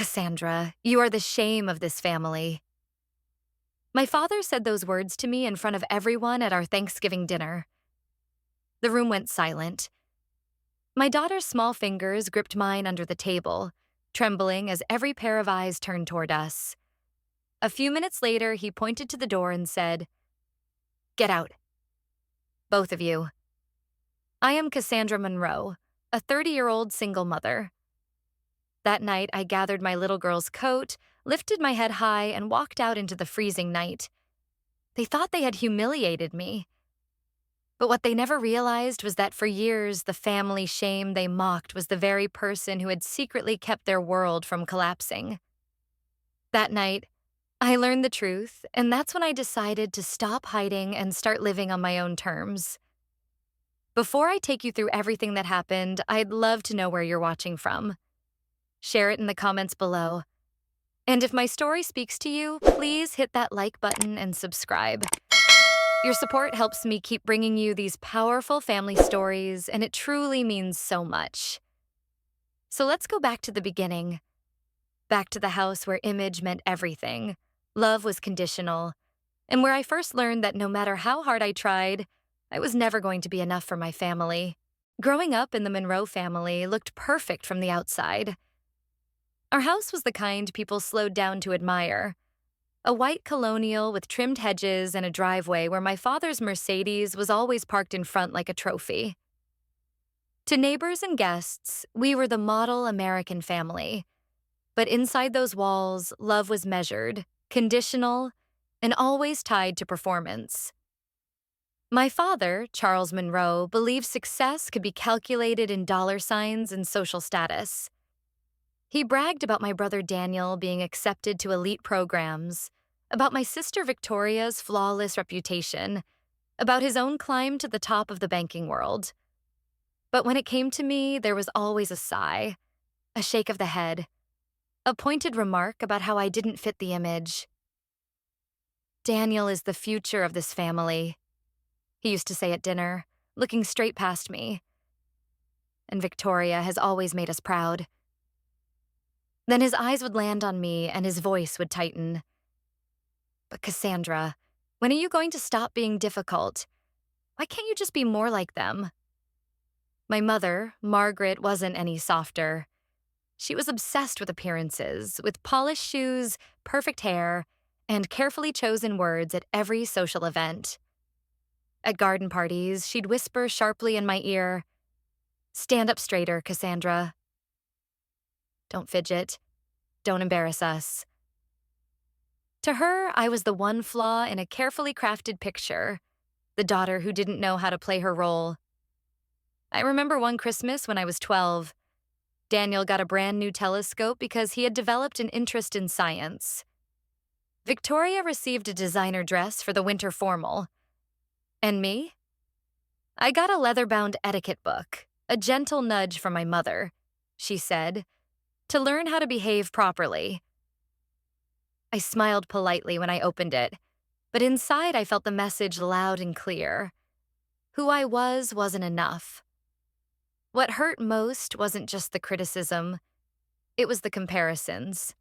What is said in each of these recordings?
Cassandra, you are the shame of this family. My father said those words to me in front of everyone at our Thanksgiving dinner. The room went silent. My daughter's small fingers gripped mine under the table, trembling as every pair of eyes turned toward us. A few minutes later, he pointed to the door and said, "Get out. Both of you. I am Cassandra Monroe, a 30-year-old single mother." That night, I gathered my little girl's coat, lifted my head high, and walked out into the freezing night. They thought they had humiliated me. But what they never realized was that for years, the family shame they mocked was the very person who had secretly kept their world from collapsing. That night, I learned the truth, and that's when I decided to stop hiding and start living on my own terms. Before I take you through everything that happened, I'd love to know where you're watching from. Share it in the comments below. And if my story speaks to you, please hit that like button and subscribe. Your support helps me keep bringing you these powerful family stories, and it truly means so much. So let's go back to the beginning. Back to the house where image meant everything, love was conditional, and where I first learned that no matter how hard I tried, I was never going to be enough for my family. Growing up in the Monroe family looked perfect from the outside. Our house was the kind people slowed down to admire. A white colonial with trimmed hedges and a driveway where my father's Mercedes was always parked in front like a trophy. To neighbors and guests, we were the model American family. But inside those walls, love was measured, conditional, and always tied to performance. My father, Charles Monroe, believed success could be calculated in dollar signs and social status. He bragged about my brother Daniel being accepted to elite programs, about my sister Victoria's flawless reputation, about his own climb to the top of the banking world. But when it came to me, there was always a sigh, a shake of the head, a pointed remark about how I didn't fit the image. "Daniel is the future of this family," he used to say at dinner, looking straight past me. "And Victoria has always made us proud." Then his eyes would land on me and his voice would tighten. "But Cassandra, when are you going to stop being difficult? Why can't you just be more like them?" My mother, Margaret, wasn't any softer. She was obsessed with appearances, with polished shoes, perfect hair, and carefully chosen words at every social event. At garden parties, she'd whisper sharply in my ear, "Stand up straighter, Cassandra. Don't fidget. Don't embarrass us." To her, I was the one flaw in a carefully crafted picture, the daughter who didn't know how to play her role. I remember one Christmas when I was 12. Daniel got a brand new telescope because he had developed an interest in science. Victoria received a designer dress for the winter formal. And me? I got a leather-bound etiquette book, a gentle nudge from my mother, she said, to learn how to behave properly. I smiled politely when I opened it, but inside I felt the message loud and clear. Who I was wasn't enough. What hurt most wasn't just the criticism, it was the comparisons.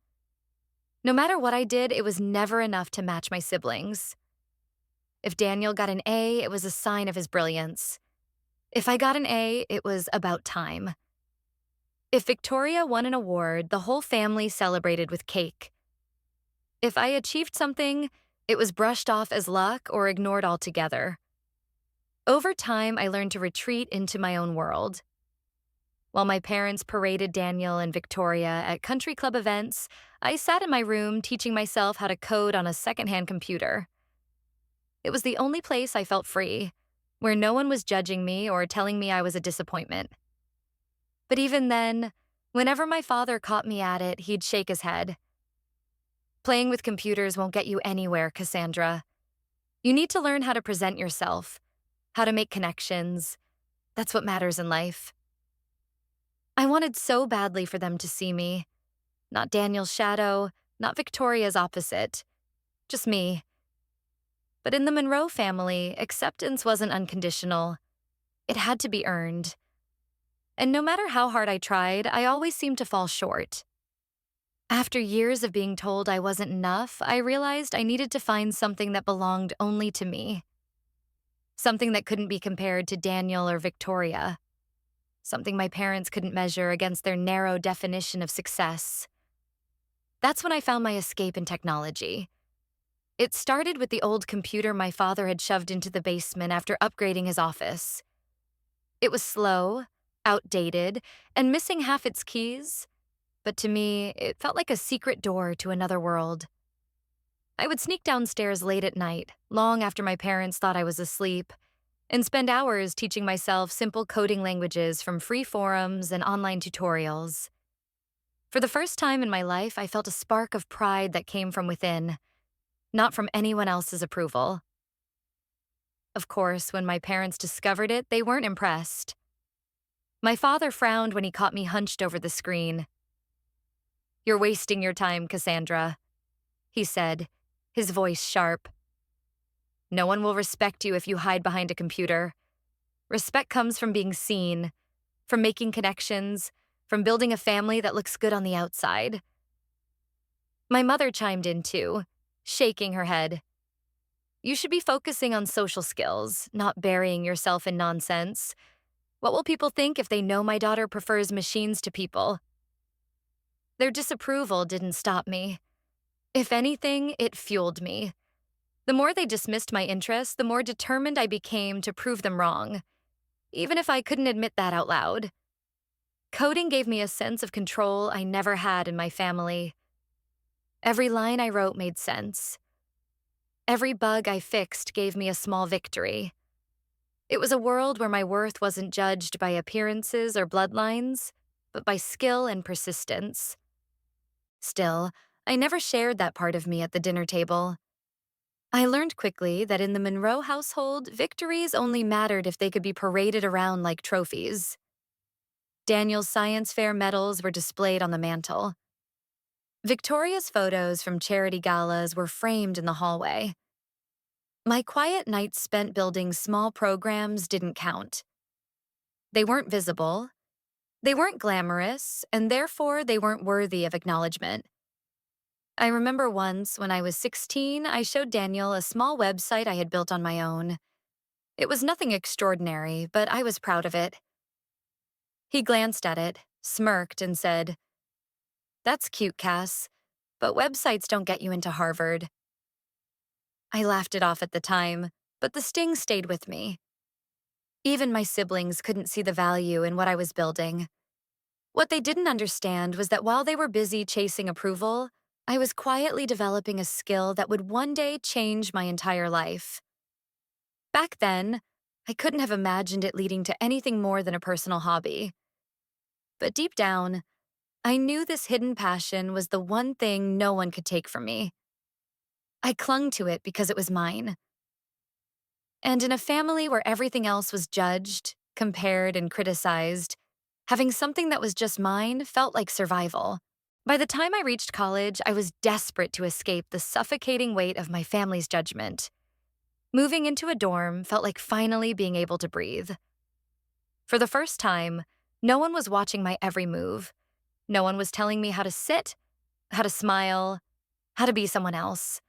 No matter what I did, it was never enough to match my siblings. If Daniel got an A, it was a sign of his brilliance. If I got an A, it was about time. If Victoria won an award, the whole family celebrated with cake. If I achieved something, it was brushed off as luck or ignored altogether. Over time, I learned to retreat into my own world. While my parents paraded Daniel and Victoria at country club events, I sat in my room teaching myself how to code on a secondhand computer. It was the only place I felt free, where no one was judging me or telling me I was a disappointment. But even then, whenever my father caught me at it, he'd shake his head. "Playing with computers won't get you anywhere, Cassandra. You need to learn how to present yourself, how to make connections. That's what matters in life." I wanted so badly for them to see me. Not Daniel's shadow, not Victoria's opposite. Just me. But in the Monroe family, acceptance wasn't unconditional. It had to be earned. And no matter how hard I tried, I always seemed to fall short. After years of being told I wasn't enough, I realized I needed to find something that belonged only to me. Something that couldn't be compared to Daniel or Victoria. Something my parents couldn't measure against their narrow definition of success. That's when I found my escape in technology. It started with the old computer my father had shoved into the basement after upgrading his office. It was slow, outdated, and missing half its keys, but to me, it felt like a secret door to another world. I would sneak downstairs late at night, long after my parents thought I was asleep, and spend hours teaching myself simple coding languages from free forums and online tutorials. For the first time in my life, I felt a spark of pride that came from within, not from anyone else's approval. Of course, when my parents discovered it, they weren't impressed. My father frowned when he caught me hunched over the screen. "You're wasting your time, Cassandra," he said, his voice sharp. "No one will respect you if you hide behind a computer. Respect comes from being seen, from making connections, from building a family that looks good on the outside." My mother chimed in too, shaking her head. "You should be focusing on social skills, not burying yourself in nonsense. What will people think if they know my daughter prefers machines to people?" Their disapproval didn't stop me. If anything, it fueled me. The more they dismissed my interests, the more determined I became to prove them wrong, even if I couldn't admit that out loud. Coding gave me a sense of control I never had in my family. Every line I wrote made sense. Every bug I fixed gave me a small victory. It was a world where my worth wasn't judged by appearances or bloodlines, but by skill and persistence. Still, I never shared that part of me at the dinner table. I learned quickly that in the Monroe household, victories only mattered if they could be paraded around like trophies. Daniel's science fair medals were displayed on the mantel. Victoria's photos from charity galas were framed in the hallway. My quiet nights spent building small programs didn't count. They weren't visible, they weren't glamorous, and therefore they weren't worthy of acknowledgement. I remember once, when I was 16, I showed Daniel a small website I had built on my own. It was nothing extraordinary, but I was proud of it. He glanced at it, smirked, and said, "That's cute, Cass, but websites don't get you into Harvard." I laughed it off at the time, but the sting stayed with me. Even my siblings couldn't see the value in what I was building. What they didn't understand was that while they were busy chasing approval, I was quietly developing a skill that would one day change my entire life. Back then, I couldn't have imagined it leading to anything more than a personal hobby. But deep down, I knew this hidden passion was the one thing no one could take from me. I clung to it because it was mine. And in a family where everything else was judged, compared, and criticized, having something that was just mine felt like survival. By the time I reached college, I was desperate to escape the suffocating weight of my family's judgment. Moving into a dorm felt like finally being able to breathe. For the first time, no one was watching my every move. No one was telling me how to sit, how to smile, how to be someone else.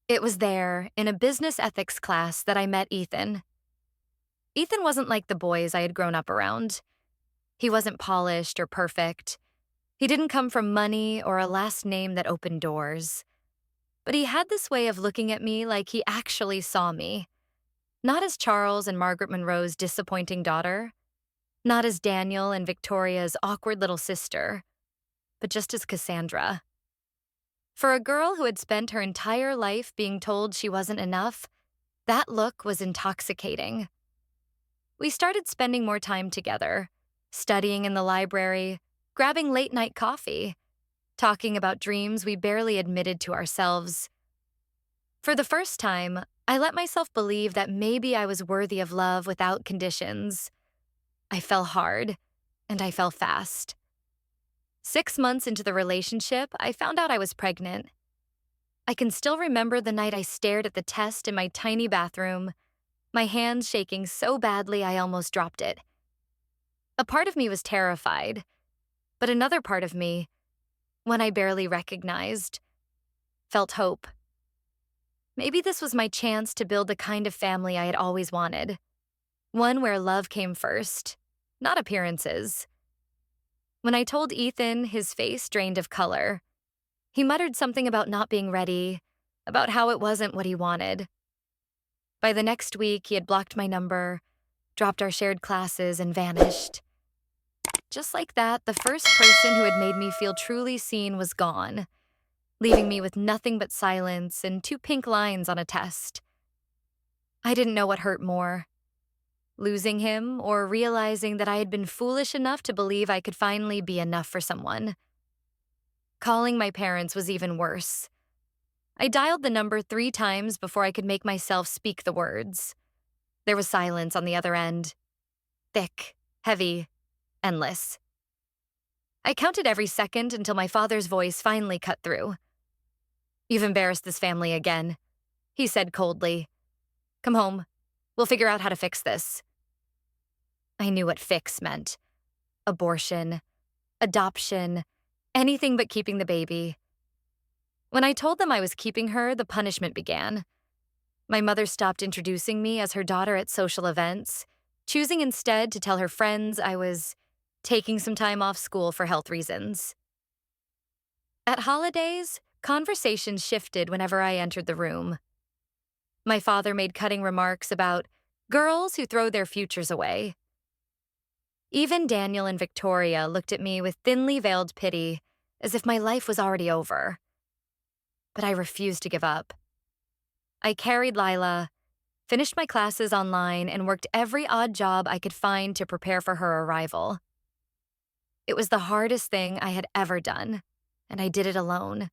It was there, in a business ethics class, that I met Ethan. Ethan wasn't like the boys I had grown up around. He wasn't polished or perfect. He didn't come from money or a last name that opened doors. But he had this way of looking at me like he actually saw me. Not as Charles and Margaret Monroe's disappointing daughter. Not as Daniel and Victoria's awkward little sister. But just as Cassandra. For a girl who had spent her entire life being told she wasn't enough, that look was intoxicating. We started spending more time together, studying in the library, grabbing late-night coffee, talking about dreams we barely admitted to ourselves. For the first time, I let myself believe that maybe I was worthy of love without conditions. I fell hard, and I fell fast. 6 months into the relationship, I found out I was pregnant. I can still remember the night I stared at the test in my tiny bathroom, my hands shaking so badly I almost dropped it. A part of me was terrified, but another part of me, one I barely recognized, felt hope. Maybe this was my chance to build the kind of family I had always wanted, one where love came first, not appearances. When I told Ethan, his face drained of color. He muttered something about not being ready, about how it wasn't what he wanted. By the next week, he had blocked my number, dropped our shared classes, and vanished. Just like that, the first person who had made me feel truly seen was gone, leaving me with nothing but silence and 2 pink lines on a test. I didn't know what hurt more, losing him or realizing that I had been foolish enough to believe I could finally be enough for someone. Calling my parents was even worse. I dialed the number 3 times before I could make myself speak the words. There was silence on the other end. Thick, heavy, endless. I counted every second until my father's voice finally cut through. "You've embarrassed this family again," he said coldly. "Come home. We'll figure out how to fix this." I knew what fix meant. Abortion, adoption, anything but keeping the baby. When I told them I was keeping her, the punishment began. My mother stopped introducing me as her daughter at social events, choosing instead to tell her friends I was taking some time off school for health reasons. At holidays, conversations shifted whenever I entered the room. My father made cutting remarks about girls who throw their futures away. Even Daniel and Victoria looked at me with thinly veiled pity, as if my life was already over. But I refused to give up. I carried Lila, finished my classes online, and worked every odd job I could find to prepare for her arrival. It was the hardest thing I had ever done, and I did it alone.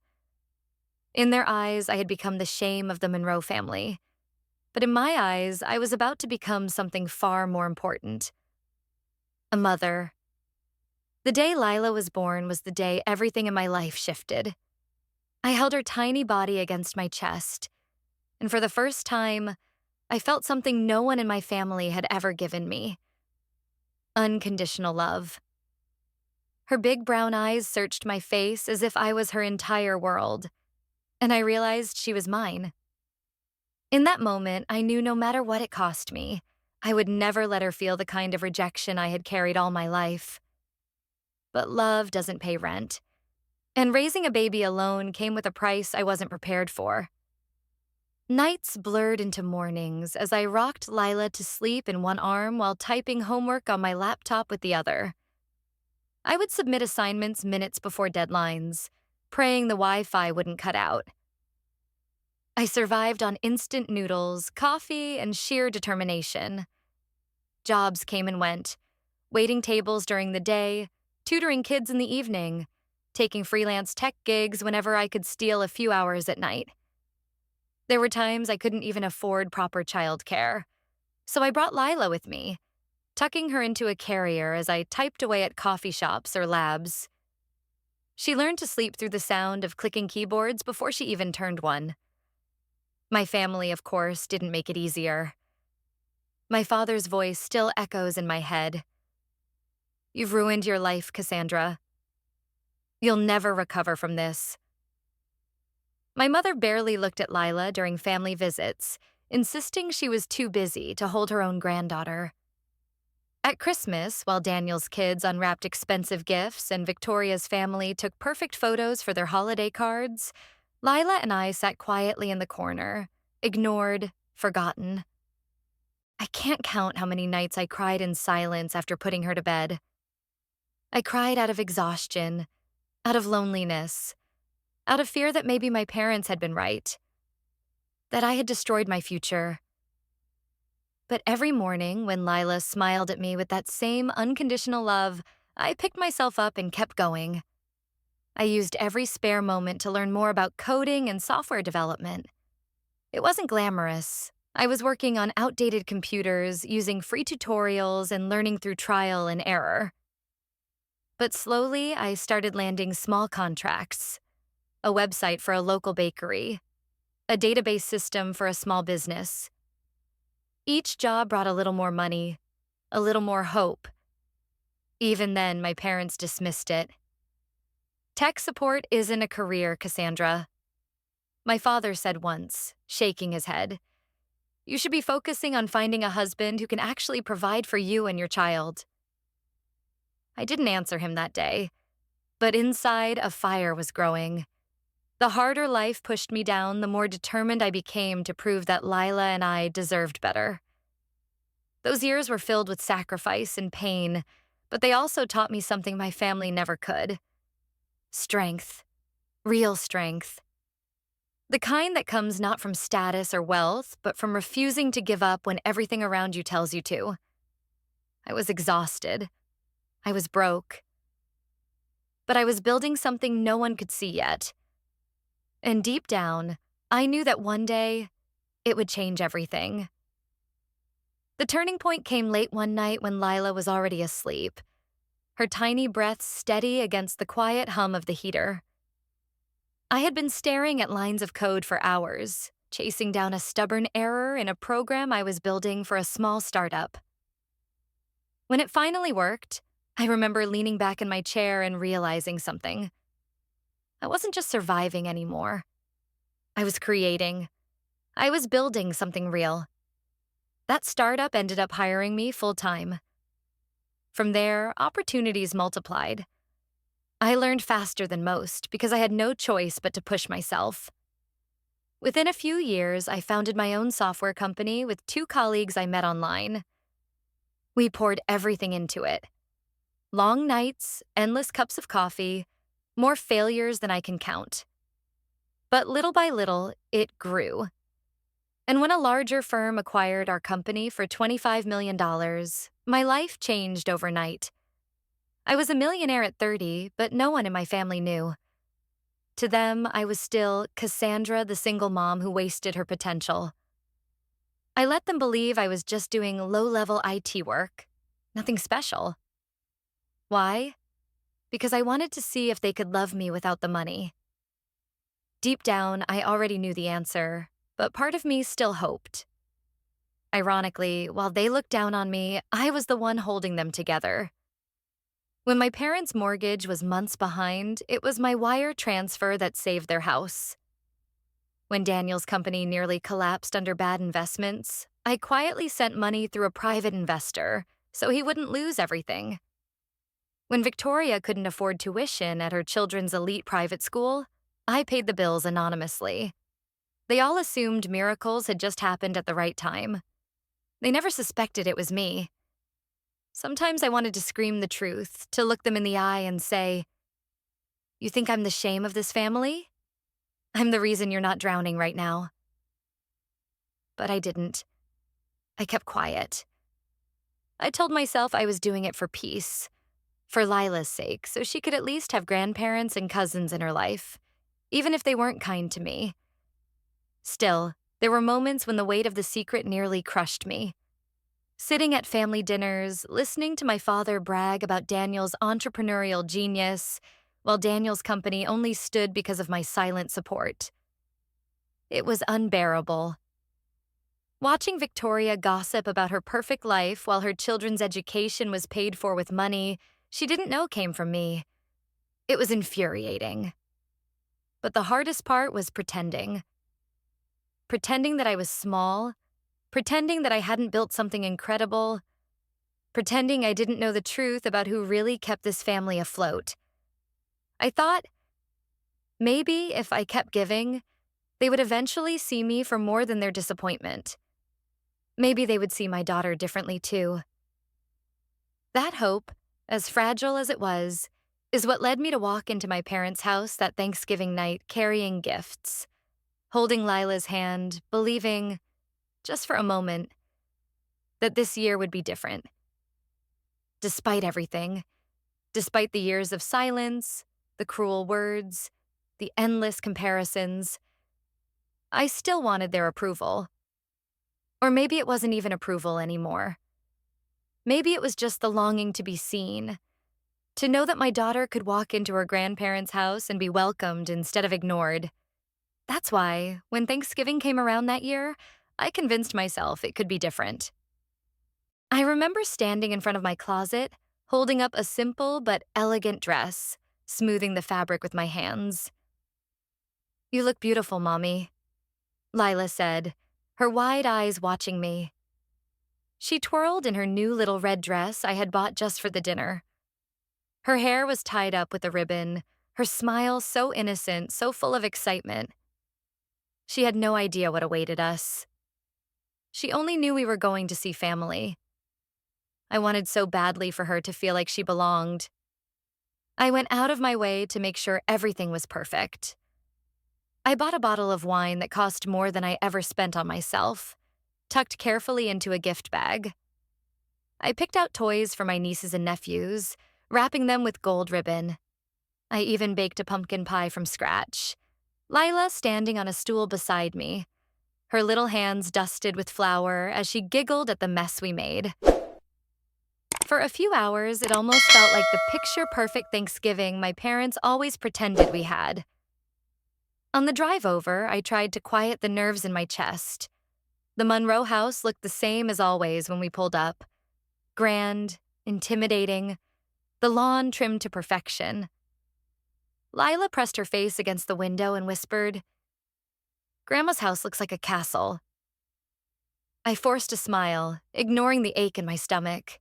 In their eyes, I had become the shame of the Monroe family. But in my eyes, I was about to become something far more important. A mother. The day Lila was born was the day everything in my life shifted. I held her tiny body against my chest, and for the first time, I felt something no one in my family had ever given me. Unconditional love. Her big brown eyes searched my face as if I was her entire world, and I realized she was mine. In that moment, I knew no matter what it cost me, I would never let her feel the kind of rejection I had carried all my life. But love doesn't pay rent, and raising a baby alone came with a price I wasn't prepared for. Nights blurred into mornings as I rocked Lila to sleep in one arm while typing homework on my laptop with the other. I would submit assignments minutes before deadlines, praying the Wi-Fi wouldn't cut out. I survived on instant noodles, coffee, and sheer determination. Jobs came and went, waiting tables during the day, tutoring kids in the evening, taking freelance tech gigs whenever I could steal a few hours at night. There were times I couldn't even afford proper childcare, so I brought Lila with me, tucking her into a carrier as I typed away at coffee shops or labs. She learned to sleep through the sound of clicking keyboards before she even turned one. My family, of course, didn't make it easier. My father's voice still echoes in my head. "You've ruined your life, Cassandra. You'll never recover from this." My mother barely looked at Lila during family visits, insisting she was too busy to hold her own granddaughter. At Christmas, while Daniel's kids unwrapped expensive gifts and Victoria's family took perfect photos for their holiday cards, Lila and I sat quietly in the corner, ignored, forgotten. I can't count how many nights I cried in silence after putting her to bed. I cried out of exhaustion, out of loneliness, out of fear that maybe my parents had been right, that I had destroyed my future. But every morning, when Lila smiled at me with that same unconditional love, I picked myself up and kept going. I used every spare moment to learn more about coding and software development. It wasn't glamorous. I was working on outdated computers, using free tutorials, and learning through trial and error. But slowly, I started landing small contracts: a website for a local bakery, a database system for a small business. Each job brought a little more money, a little more hope. Even then, my parents dismissed it. Tech support isn't a career, Cassandra. My father said once, shaking his head. You should be focusing on finding a husband who can actually provide for you and your child. I didn't answer him that day, but inside a fire was growing. The harder life pushed me down, the more determined I became to prove that Lila and I deserved better. Those years were filled with sacrifice and pain, but they also taught me something my family never could. Strength. Real strength. The kind that comes not from status or wealth, but from refusing to give up when everything around you tells you to. I was exhausted. I was broke. But I was building something no one could see yet. And deep down, I knew that one day, it would change everything. The turning point came late one night when Lila was already asleep, her tiny breaths steady against the quiet hum of the heater. I had been staring at lines of code for hours, chasing down a stubborn error in a program I was building for a small startup. When it finally worked, I remember leaning back in my chair and realizing something. I wasn't just surviving anymore. I was creating. I was building something real. That startup ended up hiring me full-time. From there, opportunities multiplied. I learned faster than most because I had no choice but to push myself. Within a few years, I founded my own software company with 2 colleagues I met online. We poured everything into it. Long nights, endless cups of coffee, more failures than I can count. But little by little, it grew. And when a larger firm acquired our company for $25 million, my life changed overnight. I was a millionaire at 30, but no one in my family knew. To them, I was still Cassandra, the single mom who wasted her potential. I let them believe I was just doing low-level IT work, nothing special. Why? Because I wanted to see if they could love me without the money. Deep down, I already knew the answer, but part of me still hoped. Ironically, while they looked down on me, I was the one holding them together. When my parents' mortgage was months behind, it was my wire transfer that saved their house. When Daniel's company nearly collapsed under bad investments, I quietly sent money through a private investor so he wouldn't lose everything. When Victoria couldn't afford tuition at her children's elite private school, I paid the bills anonymously. They all assumed miracles had just happened at the right time. They never suspected it was me. Sometimes I wanted to scream the truth, to look them in the eye and say, "You think I'm the shame of this family? I'm the reason you're not drowning right now." But I didn't. I kept quiet. I told myself I was doing it for peace, for Lila's sake, so she could at least have grandparents and cousins in her life, even if they weren't kind to me. Still, there were moments when the weight of the secret nearly crushed me. Sitting at family dinners, listening to my father brag about Daniel's entrepreneurial genius, while Daniel's company only stood because of my silent support. It was unbearable. Watching Victoria gossip about her perfect life while her children's education was paid for with money she didn't know came from me. It was infuriating. But the hardest part was pretending. Pretending that I was small, pretending that I hadn't built something incredible, pretending I didn't know the truth about who really kept this family afloat. I thought, maybe if I kept giving, they would eventually see me for more than their disappointment. Maybe they would see my daughter differently too. That hope, as fragile as it was, is what led me to walk into my parents' house that Thanksgiving night carrying gifts, holding Lila's hand, believing, just for a moment, that this year would be different. Despite everything, despite the years of silence, the cruel words, the endless comparisons, I still wanted their approval. Or maybe it wasn't even approval anymore. Maybe it was just the longing to be seen, to know that my daughter could walk into her grandparents' house and be welcomed instead of ignored. That's why, when Thanksgiving came around that year, I convinced myself it could be different. I remember standing in front of my closet, holding up a simple but elegant dress, smoothing the fabric with my hands. "You look beautiful, Mommy," Lila said, her wide eyes watching me. She twirled in her new little red dress I had bought just for the dinner. Her hair was tied up with a ribbon, her smile so innocent, so full of excitement. She had no idea what awaited us. She only knew we were going to see family. I wanted so badly for her to feel like she belonged. I went out of my way to make sure everything was perfect. I bought a bottle of wine that cost more than I ever spent on myself, tucked carefully into a gift bag. I picked out toys for my nieces and nephews, wrapping them with gold ribbon. I even baked a pumpkin pie from scratch, Lila standing on a stool beside me, her little hands dusted with flour as she giggled at the mess we made. For a few hours, it almost felt like the picture-perfect Thanksgiving my parents always pretended we had. On the drive over, I tried to quiet the nerves in my chest. The Monroe house looked the same as always when we pulled up. Grand, intimidating, the lawn trimmed to perfection. Lila pressed her face against the window and whispered, "Grandma's house looks like a castle." I forced a smile, ignoring the ache in my stomach.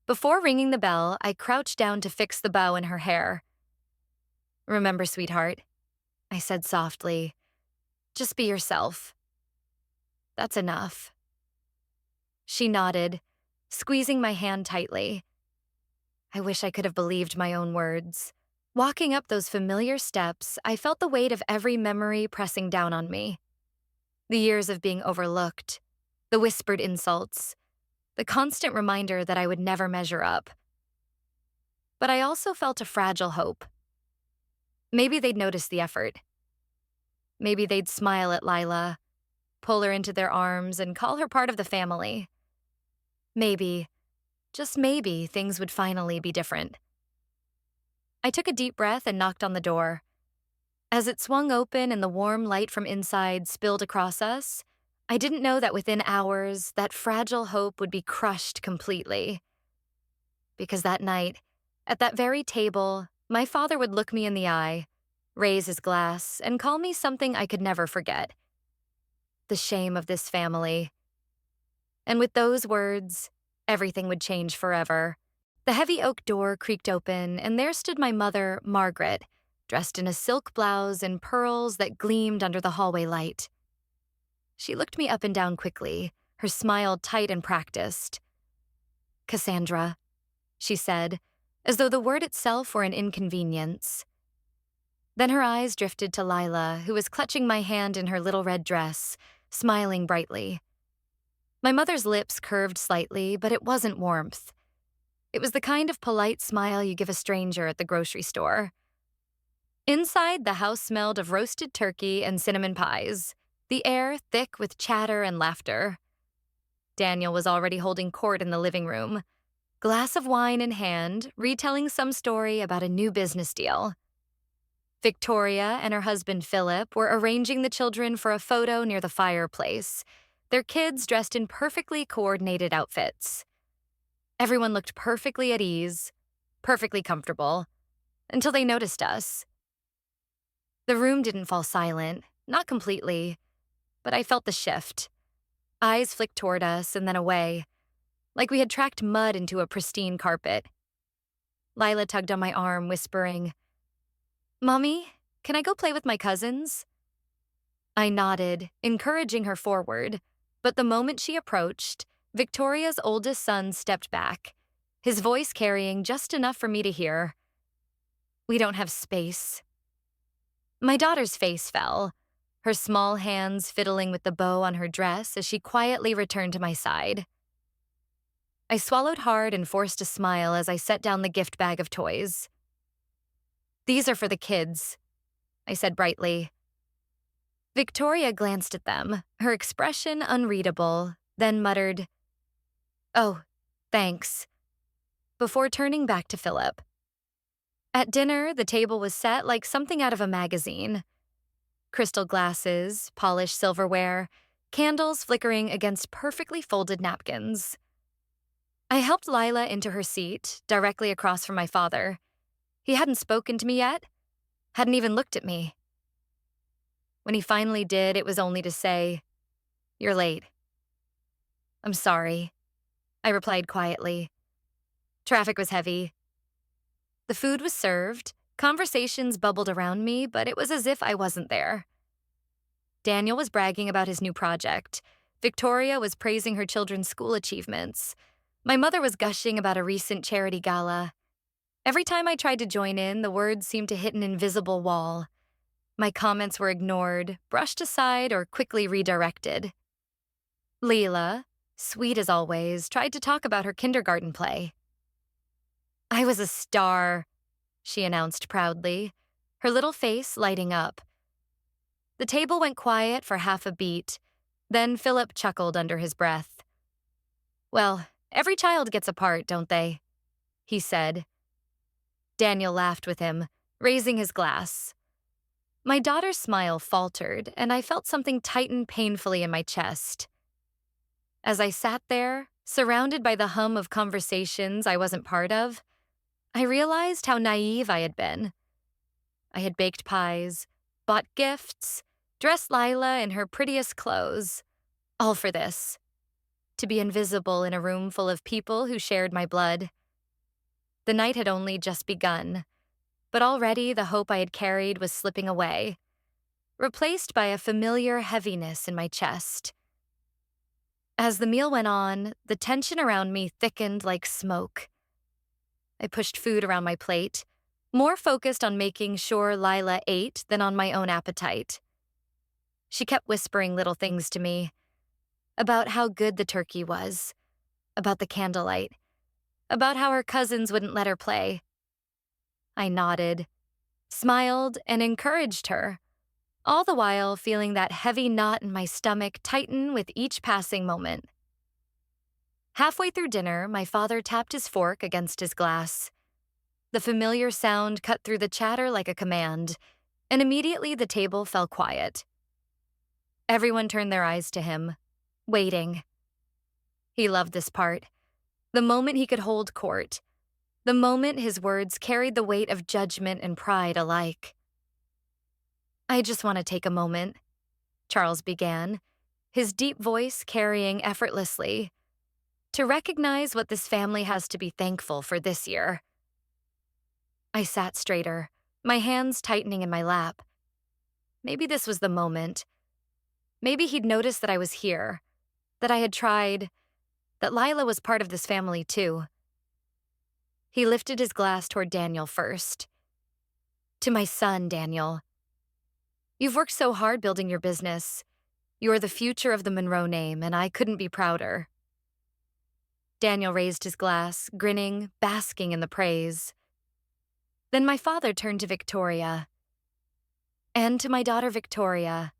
Before ringing the bell, I crouched down to fix the bow in her hair. "Remember, sweetheart," I said softly, "just be yourself. That's enough." She nodded, squeezing my hand tightly. I wish I could have believed my own words. Walking up those familiar steps, I felt the weight of every memory pressing down on me. The years of being overlooked, the whispered insults, the constant reminder that I would never measure up. But I also felt a fragile hope. Maybe they'd notice the effort. Maybe they'd smile at Lila, pull her into their arms, and call her part of the family. Maybe, just maybe, things would finally be different. I took a deep breath and knocked on the door. As it swung open and the warm light from inside spilled across us, I didn't know that within hours, that fragile hope would be crushed completely. Because that night, at that very table, my father would look me in the eye, raise his glass, and call me something I could never forget. The shame of this family. And with those words, everything would change forever. The heavy oak door creaked open, and there stood my mother, Margaret, dressed in a silk blouse and pearls that gleamed under the hallway light. She looked me up and down quickly, her smile tight and practiced. "Cassandra," she said, as though the word itself were an inconvenience. Then her eyes drifted to Lila, who was clutching my hand in her little red dress, smiling brightly. My mother's lips curved slightly, but it wasn't warmth. It was the kind of polite smile you give a stranger at the grocery store. Inside, the house smelled of roasted turkey and cinnamon pies, the air thick with chatter and laughter. Daniel was already holding court in the living room, glass of wine in hand, retelling some story about a new business deal. Victoria and her husband Philip were arranging the children for a photo near the fireplace, their kids dressed in perfectly coordinated outfits. Everyone looked perfectly at ease, perfectly comfortable, until they noticed us. The room didn't fall silent, not completely, but I felt the shift. Eyes flicked toward us and then away, like we had tracked mud into a pristine carpet. Lila tugged on my arm, whispering, "Mommy, can I go play with my cousins?" I nodded, encouraging her forward, but the moment she approached, Victoria's oldest son stepped back, his voice carrying just enough for me to hear. "We don't have space." My daughter's face fell, her small hands fiddling with the bow on her dress as she quietly returned to my side. I swallowed hard and forced a smile as I set down the gift bag of toys. "These are for the kids," I said brightly. Victoria glanced at them, her expression unreadable, then muttered, "Oh, thanks," before turning back to Philip. At dinner, the table was set like something out of a magazine. Crystal glasses, polished silverware, candles flickering against perfectly folded napkins. I helped Lila into her seat, directly across from my father. He hadn't spoken to me yet, hadn't even looked at me. When he finally did, it was only to say, "You're late." "I'm sorry," I replied quietly. Traffic was heavy. The food was served, conversations bubbled around me, but it was as if I wasn't there. Daniel was bragging about his new project. Victoria was praising her children's school achievements. My mother was gushing about a recent charity gala. Every time I tried to join in, the words seemed to hit an invisible wall. My comments were ignored, brushed aside, or quickly redirected. Leela, sweet as always, tried to talk about her kindergarten play. "I was a star," she announced proudly, her little face lighting up. The table went quiet for half a beat. Then Philip chuckled under his breath. "Well, every child gets a part, don't they?" he said. Daniel laughed with him, raising his glass. My daughter's smile faltered, and I felt something tighten painfully in my chest. As I sat there, surrounded by the hum of conversations I wasn't part of, I realized how naive I had been. I had baked pies, bought gifts, dressed Lila in her prettiest clothes, all for this: to be invisible in a room full of people who shared my blood. The night had only just begun, but already the hope I had carried was slipping away, replaced by a familiar heaviness in my chest. As the meal went on, the tension around me thickened like smoke. I pushed food around my plate, more focused on making sure Lila ate than on my own appetite. She kept whispering little things to me about how good the turkey was, about the candlelight, about how her cousins wouldn't let her play. I nodded, smiled, and encouraged her, all the while feeling that heavy knot in my stomach tighten with each passing moment. Halfway through dinner, my father tapped his fork against his glass. The familiar sound cut through the chatter like a command, and immediately the table fell quiet. Everyone turned their eyes to him, waiting. He loved this part. The moment he could hold court. The moment his words carried the weight of judgment and pride alike. "I just want to take a moment," Charles began, his deep voice carrying effortlessly, "to recognize what this family has to be thankful for this year." I sat straighter, my hands tightening in my lap. Maybe this was the moment. Maybe he'd noticed that I was here, that I had tried, that Lila was part of this family too. He lifted his glass toward Daniel first. "To my son, Daniel. You've worked so hard building your business. You are the future of the Monroe name, and I couldn't be prouder." Daniel raised his glass, grinning, basking in the praise. Then my father turned to Victoria. "And to my daughter Victoria,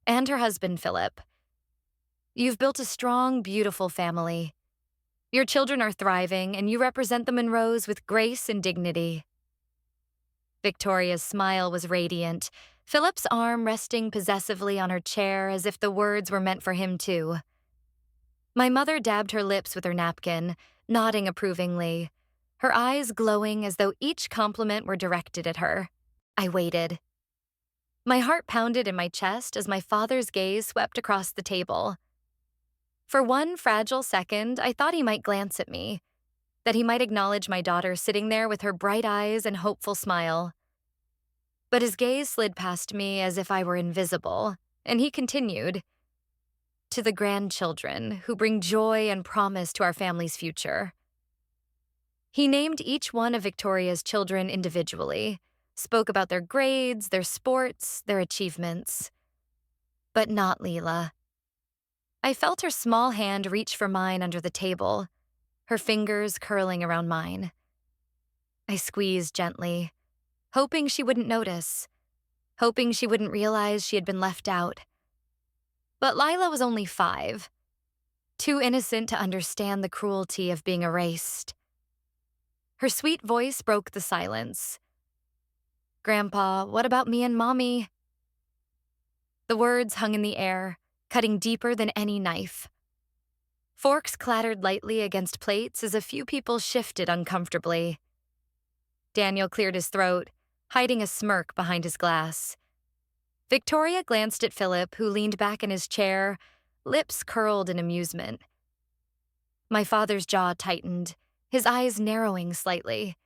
and her husband Philip. You've built a strong, beautiful family. Your children are thriving, and you represent the Monroes with grace and dignity." Victoria's smile was radiant, Philip's arm resting possessively on her chair as if the words were meant for him too. My mother dabbed her lips with her napkin, nodding approvingly, her eyes glowing as though each compliment were directed at her. I waited. My heart pounded in my chest as my father's gaze swept across the table. For one fragile second, I thought he might glance at me, that he might acknowledge my daughter sitting there with her bright eyes and hopeful smile. But his gaze slid past me as if I were invisible, and he continued, "To the grandchildren who bring joy and promise to our family's future." He named each one of Victoria's children individually, spoke about their grades, their sports, their achievements. But not Leela. I felt her small hand reach for mine under the table, her fingers curling around mine. I squeezed gently, hoping she wouldn't notice, hoping she wouldn't realize she had been left out. But Lila was only 5, too innocent to understand the cruelty of being erased. Her sweet voice broke the silence. "Grandpa, what about me and Mommy?" The words hung in the air, cutting deeper than any knife. Forks clattered lightly against plates as a few people shifted uncomfortably. Daniel cleared his throat, hiding a smirk behind his glass. Victoria glanced at Philip, who leaned back in his chair, lips curled in amusement. My father's jaw tightened, his eyes narrowing slightly.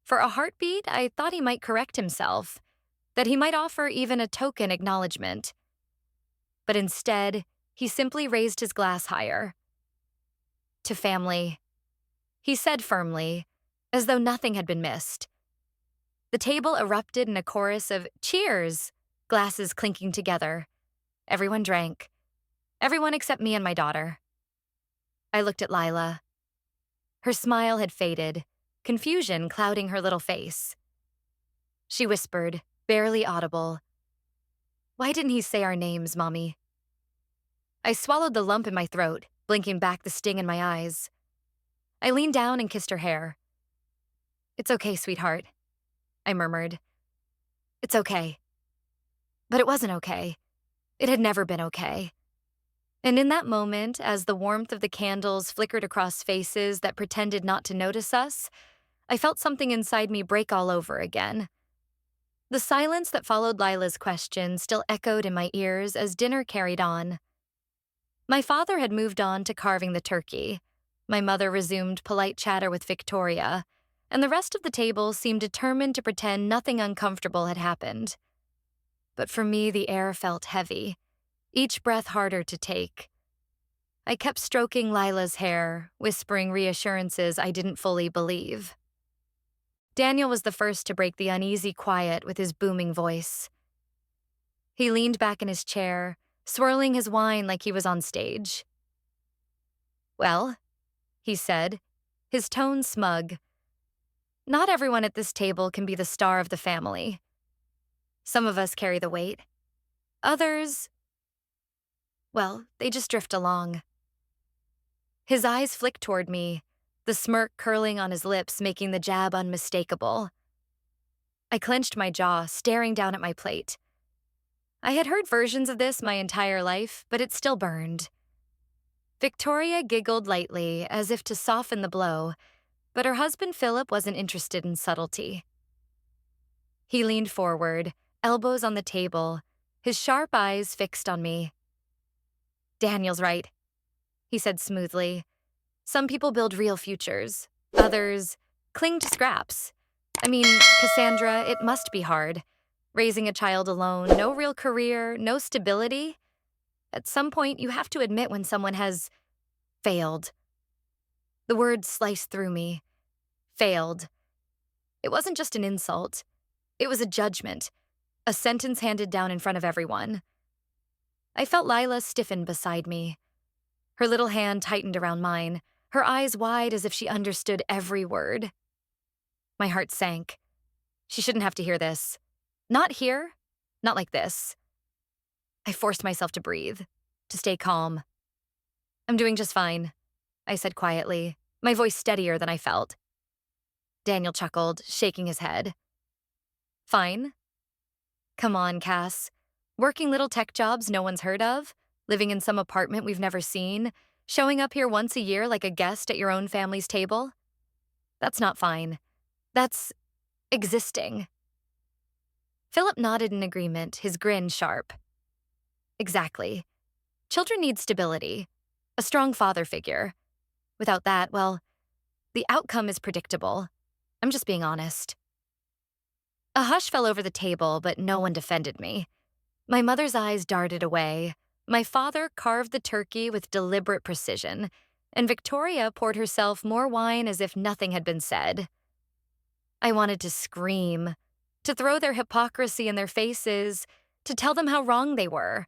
For a heartbeat, I thought he might correct himself, that he might offer even a token acknowledgement. But instead, he simply raised his glass higher. To family, he said firmly, as though nothing had been missed. The table erupted in a chorus of cheers, glasses clinking together. Everyone drank. Everyone except me and my daughter. I looked at Lila. Her smile had faded, confusion clouding her little face. She whispered, barely audible, "Why didn't he say our names, Mommy?" I swallowed the lump in my throat, blinking back the sting in my eyes. I leaned down and kissed her hair. "It's okay, sweetheart," I murmured. "It's okay." But it wasn't okay. It had never been okay. And in that moment, as the warmth of the candles flickered across faces that pretended not to notice us, I felt something inside me break all over again. The silence that followed Lila's question still echoed in my ears as dinner carried on. My father had moved on to carving the turkey. My mother resumed polite chatter with Victoria, and the rest of the table seemed determined to pretend nothing uncomfortable had happened. But for me, the air felt heavy, each breath harder to take. I kept stroking Lila's hair, whispering reassurances I didn't fully believe. Daniel was the first to break the uneasy quiet with his booming voice. He leaned back in his chair, swirling his wine like he was on stage. "Well," he said, his tone smug, "not everyone at this table can be the star of the family. Some of us carry the weight. Others, well, they just drift along." His eyes flicked toward me, the smirk curling on his lips making the jab unmistakable. I clenched my jaw, staring down at my plate. I had heard versions of this my entire life, but it still burned. Victoria giggled lightly, as if to soften the blow, but her husband Philip wasn't interested in subtlety. He leaned forward, elbows on the table, his sharp eyes fixed on me. "Daniel's right," he said smoothly. "Some people build real futures. Others cling to scraps. I mean, Cassandra, it must be hard. Raising a child alone, no real career, no stability. At some point, you have to admit when someone has failed." The word sliced through me. Failed. It wasn't just an insult. It was a judgment, a sentence handed down in front of everyone. I felt Lila stiffen beside me. Her little hand tightened around mine, her eyes wide as if she understood every word. My heart sank. She shouldn't have to hear this. Not here. Not like this. I forced myself to breathe, to stay calm. "I'm doing just fine," I said quietly, my voice steadier than I felt. Daniel chuckled, shaking his head. "Fine? Come on, Cass. Working little tech jobs no one's heard of, living in some apartment we've never seen, showing up here once a year like a guest at your own family's table? That's not fine. That's existing." Philip nodded in agreement, his grin sharp. "Exactly. Children need stability, a strong father figure. Without that, well, the outcome is predictable. I'm just being honest." A hush fell over the table, but no one defended me. My mother's eyes darted away. My father carved the turkey with deliberate precision, and Victoria poured herself more wine as if nothing had been said. I wanted to scream, to throw their hypocrisy in their faces, to tell them how wrong they were.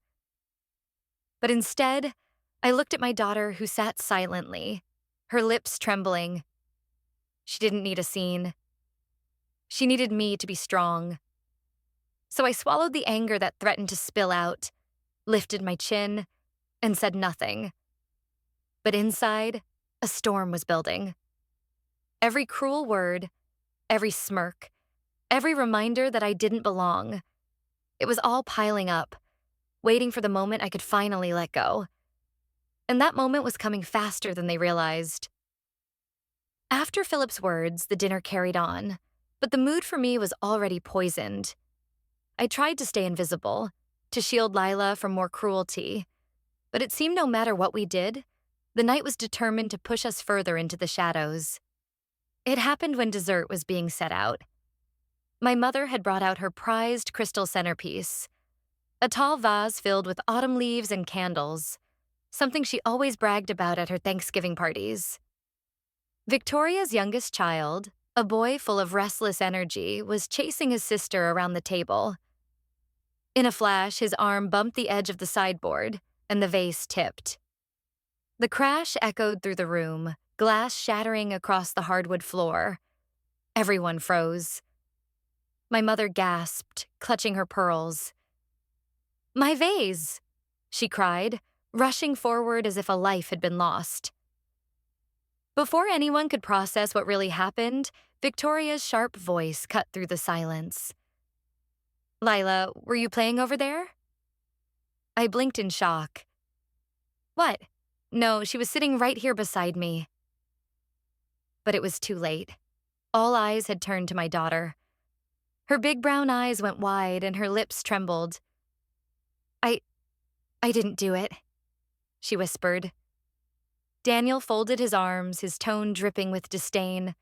But instead, I looked at my daughter who sat silently, her lips trembling. She didn't need a scene. She needed me to be strong. So I swallowed the anger that threatened to spill out, lifted my chin, and said nothing. But inside, a storm was building. Every cruel word, every smirk, every reminder that I didn't belong. It was all piling up, waiting for the moment I could finally let go. And that moment was coming faster than they realized. After Philip's words, the dinner carried on, But the mood for me was already poisoned. I tried to stay invisible, to shield Lila from more cruelty, but it seemed no matter what we did, the night was determined to push us further into the shadows. It happened when dessert was being set out. My mother had brought out her prized crystal centerpiece, a tall vase filled with autumn leaves and candles, something she always bragged about at her Thanksgiving parties. Victoria's youngest child, a boy full of restless energy, was chasing his sister around the table. In a flash, his arm bumped the edge of the sideboard, and the vase tipped. The crash echoed through the room, glass shattering across the hardwood floor. Everyone froze. My mother gasped, clutching her pearls. "My vase!" she cried, rushing forward as if a life had been lost. Before anyone could process what really happened, Victoria's sharp voice cut through the silence. "Lila, were you playing over there?" I blinked in shock. "What? No, she was sitting right here beside me." But it was too late. All eyes had turned to my daughter. Her big brown eyes went wide and her lips trembled. I didn't do it," she whispered. Daniel folded his arms, his tone dripping with disdain.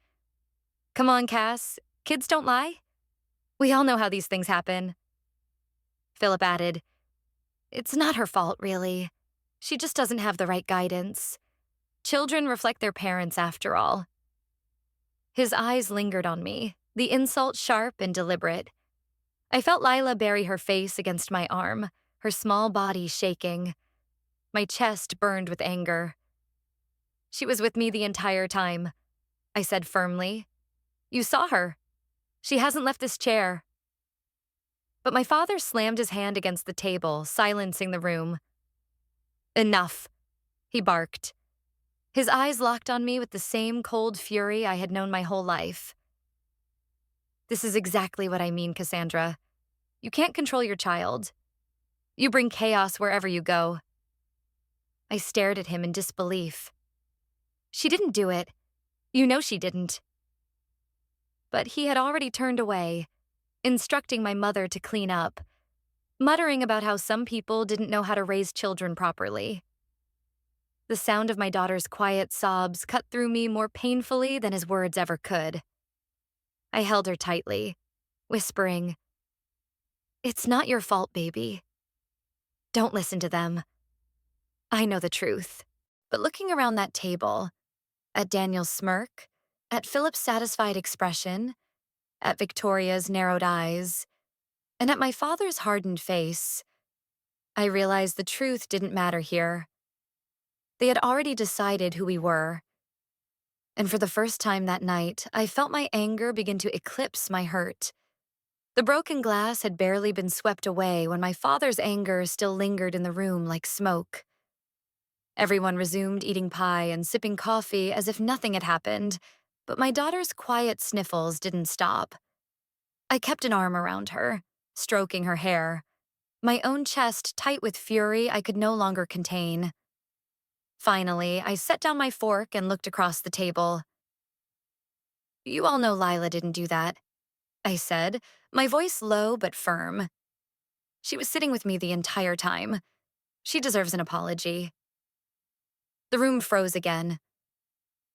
"Come on, Cass. Kids don't lie. We all know how these things happen." Philip added, "It's not her fault, really. She just doesn't have the right guidance. Children reflect their parents, after all." His eyes lingered on me, the insult sharp and deliberate. I felt Lila bury her face against my arm, her small body shaking. My chest burned with anger. "She was with me the entire time," I said firmly. "You saw her. She hasn't left this chair." But my father slammed his hand against the table, silencing the room. "Enough," he barked. His eyes locked on me with the same cold fury I had known my whole life. "This is exactly what I mean, Cassandra. You can't control your child. You bring chaos wherever you go." I stared at him in disbelief. "She didn't do it. You know she didn't." But he had already turned away, instructing my mother to clean up, muttering about how some people didn't know how to raise children properly. The sound of my daughter's quiet sobs cut through me more painfully than his words ever could. I held her tightly, whispering, "It's not your fault, baby. Don't listen to them. I know the truth." But looking around that table, at Daniel's smirk, at Philip's satisfied expression, at Victoria's narrowed eyes, and at my father's hardened face, I realized the truth didn't matter here. They had already decided who we were. And for the first time that night, I felt my anger begin to eclipse my hurt. The broken glass had barely been swept away when my father's anger still lingered in the room like smoke. Everyone resumed eating pie and sipping coffee as if nothing had happened, but my daughter's quiet sniffles didn't stop. I kept an arm around her, stroking her hair, my own chest tight with fury I could no longer contain. Finally, I set down my fork and looked across the table. "You all know Lila didn't do that," I said, my voice low but firm. "She was sitting with me the entire time. She deserves an apology." The room froze again.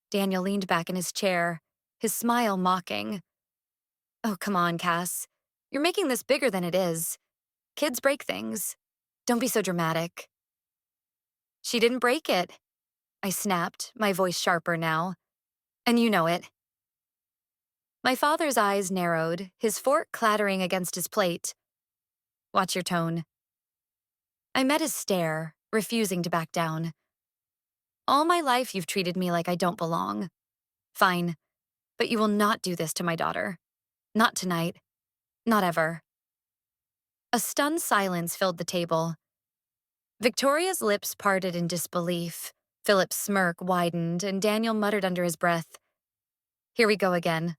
Daniel leaned back in his chair, his smile mocking. "Oh, come on, Cass. You're making this bigger than it is. Kids break things. Don't be so dramatic." "She didn't break it," I snapped, my voice sharper now. "And you know it." My father's eyes narrowed, his fork clattering against his plate. "Watch your tone." I met his stare, refusing to back down. "All my life you've treated me like I don't belong. Fine, but you will not do this to my daughter. Not tonight. Not ever." A stunned silence filled the table. Victoria's lips parted in disbelief, Philip's smirk widened, and Daniel muttered under his breath, "Here we go again."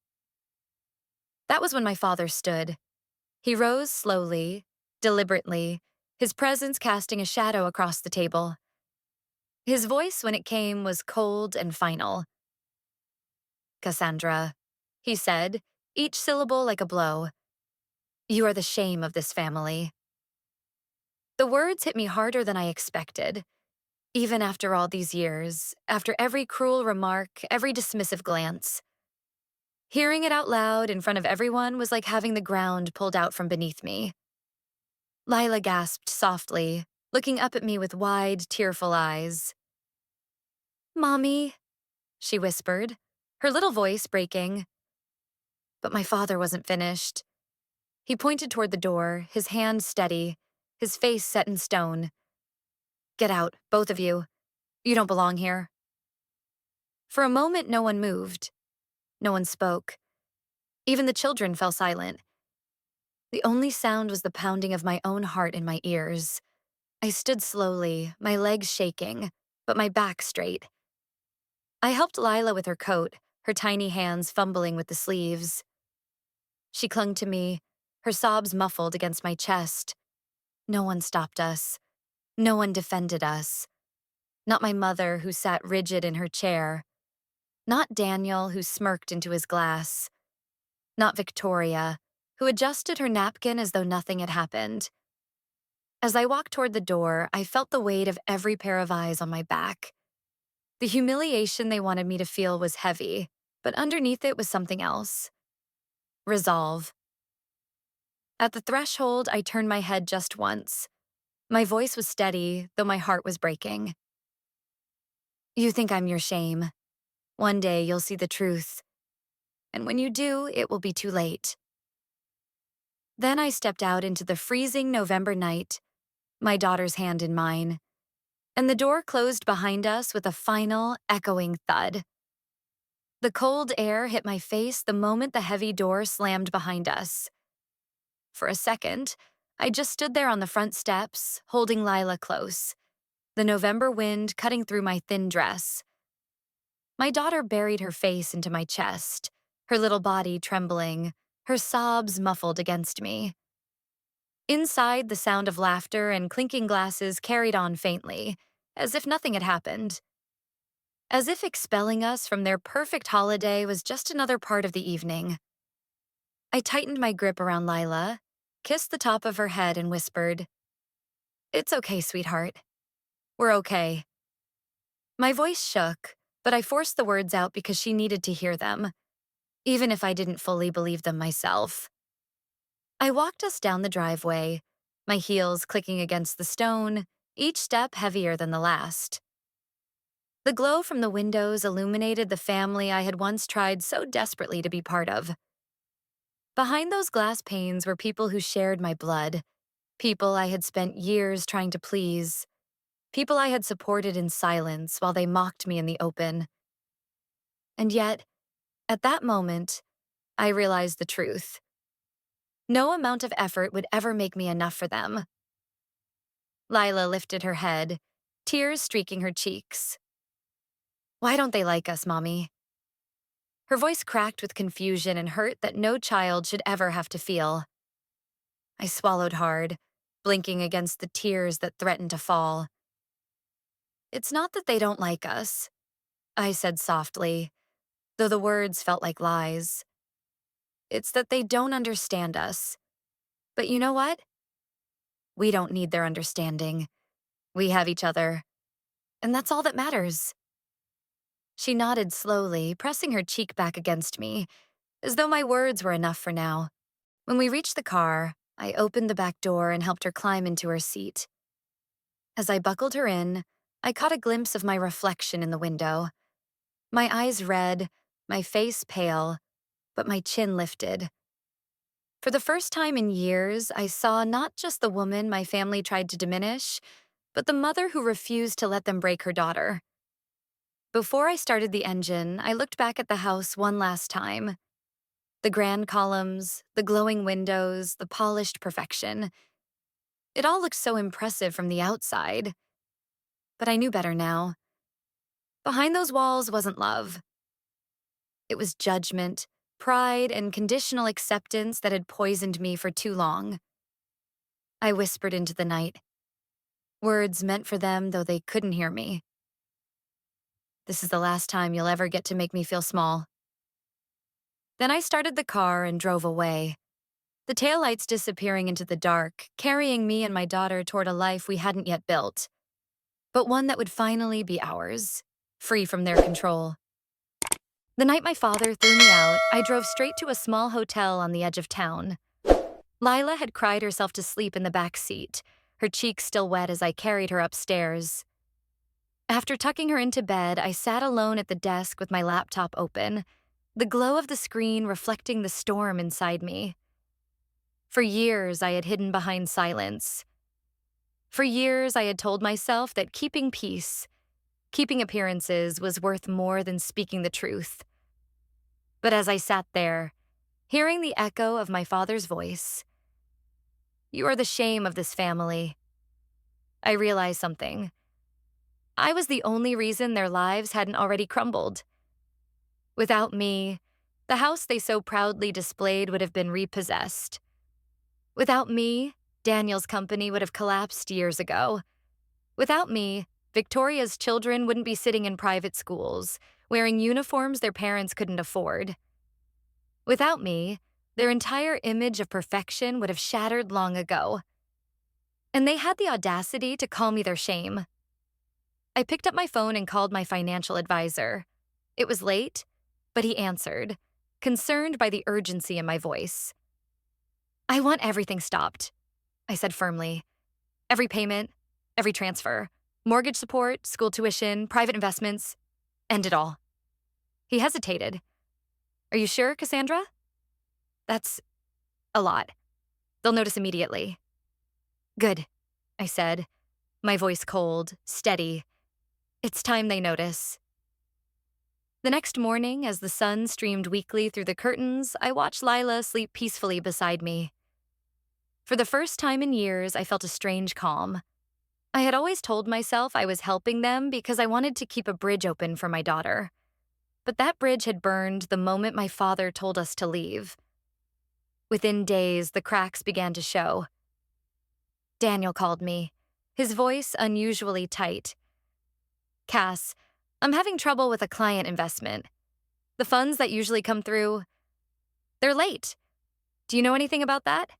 That was when my father stood. He rose slowly, deliberately, his presence casting a shadow across the table. His voice, when it came, was cold and final. "Cassandra," he said, each syllable like a blow. You are the shame of this family. The words hit me harder than I expected. Even after all these years, after every cruel remark, every dismissive glance. Hearing it out loud in front of everyone was like having the ground pulled out from beneath me. Lila gasped softly, looking up at me with wide, tearful eyes. "Mommy," she whispered, her little voice breaking. But my father wasn't finished. He pointed toward the door, his hand steady, his face set in stone. "Get out, both of you. You don't belong here." For a moment, no one moved. No one spoke. Even the children fell silent. The only sound was the pounding of my own heart in my ears. I stood slowly, my legs shaking, but my back straight. I helped Lila with her coat, her tiny hands fumbling with the sleeves. She clung to me, her sobs muffled against my chest. No one stopped us. No one defended us. Not my mother, who sat rigid in her chair. Not Daniel, who smirked into his glass. Not Victoria, who adjusted her napkin as though nothing had happened. As I walked toward the door, I felt the weight of every pair of eyes on my back. The humiliation they wanted me to feel was heavy, but underneath it was something else. Resolve. At the threshold, I turned my head just once. My voice was steady, though my heart was breaking. "You think I'm your shame. One day you'll see the truth. And when you do, it will be too late." Then I stepped out into the freezing November night, my daughter's hand in mine, and the door closed behind us with a final, echoing thud. The cold air hit my face the moment the heavy door slammed behind us. For a second, I just stood there on the front steps, holding Lila close, the November wind cutting through my thin dress. My daughter buried her face into my chest, her little body trembling, her sobs muffled against me. Inside, the sound of laughter and clinking glasses carried on faintly, as if nothing had happened. As if expelling us from their perfect holiday was just another part of the evening. I tightened my grip around Lila, kissed the top of her head, and whispered, "It's okay, sweetheart. We're okay." My voice shook, but I forced the words out because she needed to hear them, even if I didn't fully believe them myself. I walked us down the driveway, my heels clicking against the stone, each step heavier than the last. The glow from the windows illuminated the family I had once tried so desperately to be part of. Behind those glass panes were people who shared my blood, people I had spent years trying to please, people I had supported in silence while they mocked me in the open. And yet, at that moment, I realized the truth. No amount of effort would ever make me enough for them. Lila lifted her head, tears streaking her cheeks. "Why don't they like us, Mommy?" Her voice cracked with confusion and hurt that no child should ever have to feel. I swallowed hard, blinking against the tears that threatened to fall. "It's not that they don't like us," I said softly, though the words felt like lies. "It's that they don't understand us. But you know what? We don't need their understanding. We have each other. And that's all that matters." She nodded slowly, pressing her cheek back against me, as though my words were enough for now. When we reached the car, I opened the back door and helped her climb into her seat. As I buckled her in, I caught a glimpse of my reflection in the window. My eyes red, my face pale, but my chin lifted. For the first time in years, I saw not just the woman my family tried to diminish, but the mother who refused to let them break her daughter. Before I started the engine, I looked back at the house one last time. The grand columns, the glowing windows, the polished perfection. It all looked so impressive from the outside. But I knew better now. Behind those walls wasn't love. It was judgment, pride, and conditional acceptance that had poisoned me for too long. I whispered into the night, words meant for them though they couldn't hear me. "This is the last time you'll ever get to make me feel small." Then I started the car and drove away, the taillights disappearing into the dark, carrying me and my daughter toward a life we hadn't yet built, but one that would finally be ours, free from their control. The night my father threw me out, I drove straight to a small hotel on the edge of town. Lila had cried herself to sleep in the back seat, her cheeks still wet as I carried her upstairs. After tucking her into bed, I sat alone at the desk with my laptop open, the glow of the screen reflecting the storm inside me. For years, I had hidden behind silence. For years, I had told myself that keeping peace, keeping appearances, was worth more than speaking the truth. But as I sat there, hearing the echo of my father's voice, "You are the shame of this family," I realized something. I was the only reason their lives hadn't already crumbled. Without me, the house they so proudly displayed would have been repossessed. Without me, Daniel's company would have collapsed years ago. Without me, Victoria's children wouldn't be sitting in private schools, wearing uniforms their parents couldn't afford. Without me, their entire image of perfection would have shattered long ago. And they had the audacity to call me their shame. I picked up my phone and called my financial advisor. It was late, but he answered, concerned by the urgency in my voice. "I want everything stopped," I said firmly. "Every payment, every transfer, mortgage support, school tuition, private investments, end it all." He hesitated. "Are you sure, Cassandra?" "That's a lot. They'll notice immediately." "Good," I said, my voice cold, steady. "It's time they notice." The next morning, as the sun streamed weakly through the curtains, I watched Lila sleep peacefully beside me. For the first time in years, I felt a strange calm. I had always told myself I was helping them because I wanted to keep a bridge open for my daughter. But that bridge had burned the moment my father told us to leave. Within days, the cracks began to show. Daniel called me, his voice unusually tight. "Cass, I'm having trouble with a client investment. The funds that usually come through, they're late. Do you know anything about that?"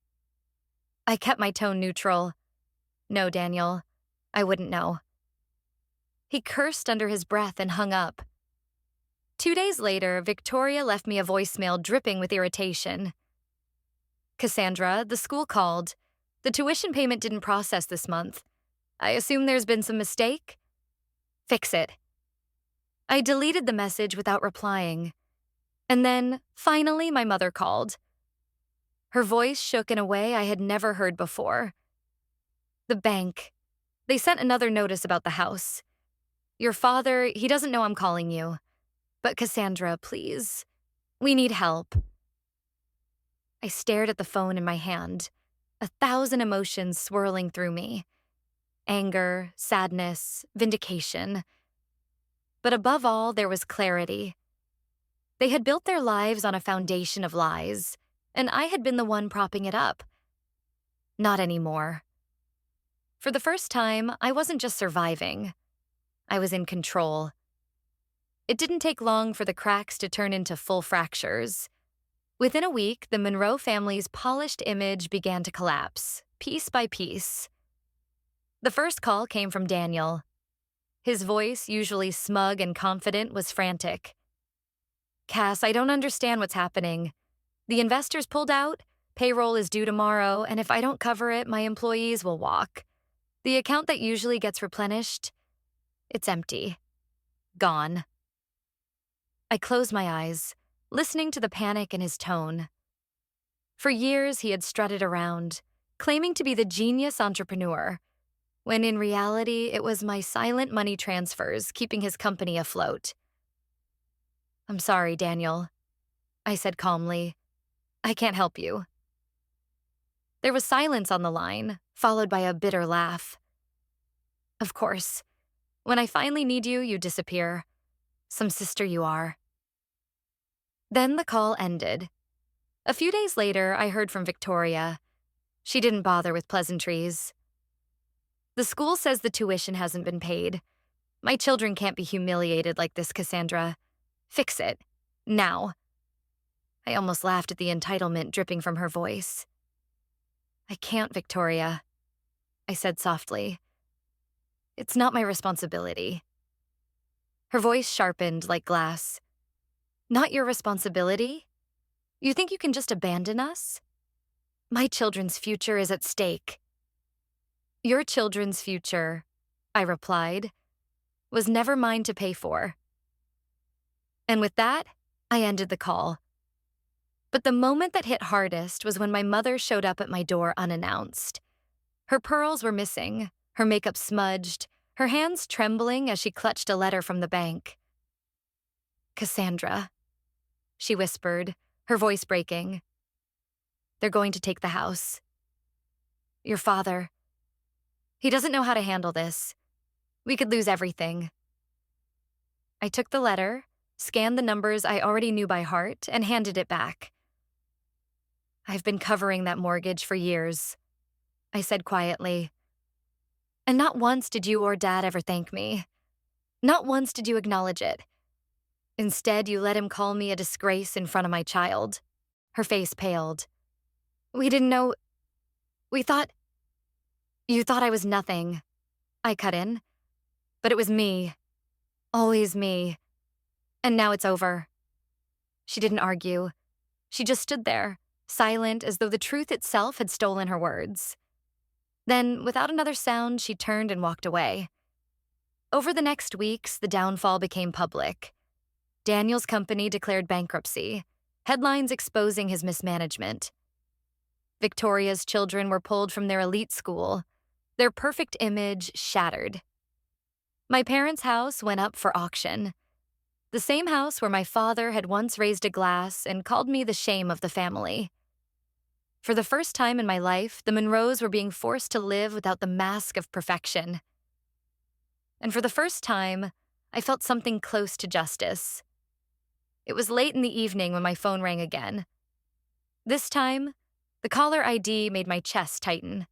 I kept my tone neutral. "No, Daniel, I wouldn't know." He cursed under his breath and hung up. 2 days later, Victoria left me a voicemail dripping with irritation. "Cassandra, the school called. The tuition payment didn't process this month. I assume there's been some mistake? Fix it." I deleted the message without replying. And then, finally, my mother called. Her voice shook in a way I had never heard before. "The bank. They sent another notice about the house. Your father, he doesn't know I'm calling you. But Cassandra, please. We need help." I stared at the phone in my hand, 1,000 emotions swirling through me. Anger, sadness, vindication. But above all, there was clarity. They had built their lives on a foundation of lies, and I had been the one propping it up. Not anymore. For the first time, I wasn't just surviving. I was in control. It didn't take long for the cracks to turn into full fractures. Within a week, the Monroe family's polished image began to collapse, piece by piece. The first call came from Daniel. His voice, usually smug and confident, was frantic. "Cass, I don't understand what's happening. The investors pulled out, payroll is due tomorrow, and if I don't cover it, my employees will walk. The account that usually gets replenished, it's empty. Gone." I closed my eyes, listening to the panic in his tone. For years, he had strutted around, claiming to be the genius entrepreneur, when in reality, it was my silent money transfers keeping his company afloat. "I'm sorry, Daniel," I said calmly. "I can't help you." There was silence on the line, followed by a bitter laugh. "Of course. When I finally need you, you disappear. Some sister you are." Then the call ended. A few days later, I heard from Victoria. She didn't bother with pleasantries. "The school says the tuition hasn't been paid. My children can't be humiliated like this, Cassandra. Fix it. Now." I almost laughed at the entitlement dripping from her voice. I can't, Victoria, I said softly. It's not my responsibility. Her voice sharpened like glass. Not your responsibility? You think you can just abandon us? My children's future is at stake. Your children's future, I replied, was never mine to pay for. And with that, I ended the call. But the moment that hit hardest was when my mother showed up at my door unannounced. Her pearls were missing, her makeup smudged, her hands trembling as she clutched a letter from the bank. Cassandra, she whispered, her voice breaking. They're going to take the house. Your father. He doesn't know how to handle this. We could lose everything. I took the letter, scanned the numbers I already knew by heart, and handed it back. I've been covering that mortgage for years, I said quietly. And not once did you or Dad ever thank me. Not once did you acknowledge it. Instead, you let him call me a disgrace in front of my child. Her face paled. We didn't know. We thought. You thought I was nothing. I cut in. But it was me. Always me. And now it's over. She didn't argue. She just stood there, silent as though the truth itself had stolen her words. Then, without another sound, she turned and walked away. Over the next weeks, the downfall became public. Daniel's company declared bankruptcy, headlines exposing his mismanagement. Victoria's children were pulled from their elite school, their perfect image shattered. My parents' house went up for auction. The same house where my father had once raised a glass and called me the shame of the family. For the first time in my life, the Monroes were being forced to live without the mask of perfection. And for the first time, I felt something close to justice. It was late in the evening when my phone rang again. This time, the caller ID made my chest tighten.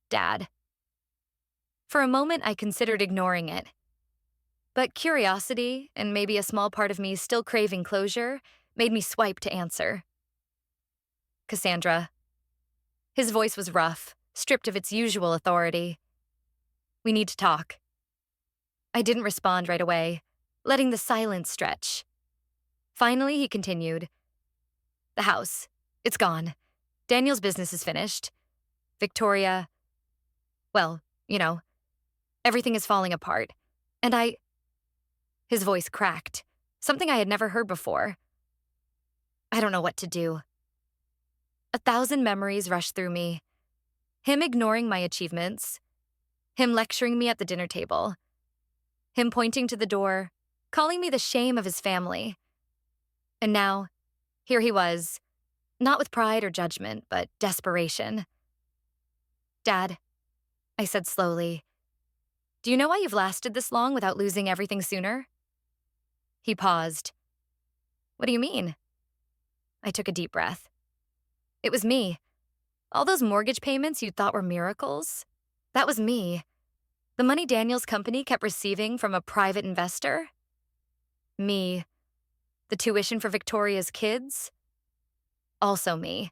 Dad. For a moment, I considered ignoring it. But curiosity, and maybe a small part of me still craving closure, made me swipe to answer. Cassandra. His voice was rough, stripped of its usual authority. We need to talk. I didn't respond right away, letting the silence stretch. Finally, he continued. The house. It's gone. Daniel's business is finished. Victoria. Well, everything is falling apart. And His voice cracked, something I had never heard before. I don't know what to do. 1,000 memories rushed through me. Him ignoring my achievements. Him lecturing me at the dinner table. Him pointing to the door, calling me the shame of his family. And now, here he was, not with pride or judgment, but desperation. Dad, I said slowly, do you know why you've lasted this long without losing everything sooner? He paused. What do you mean? I took a deep breath. It was me. All those mortgage payments you thought were miracles, that was me. The money Daniel's company kept receiving from a private investor? Me. The tuition for Victoria's kids? Also me.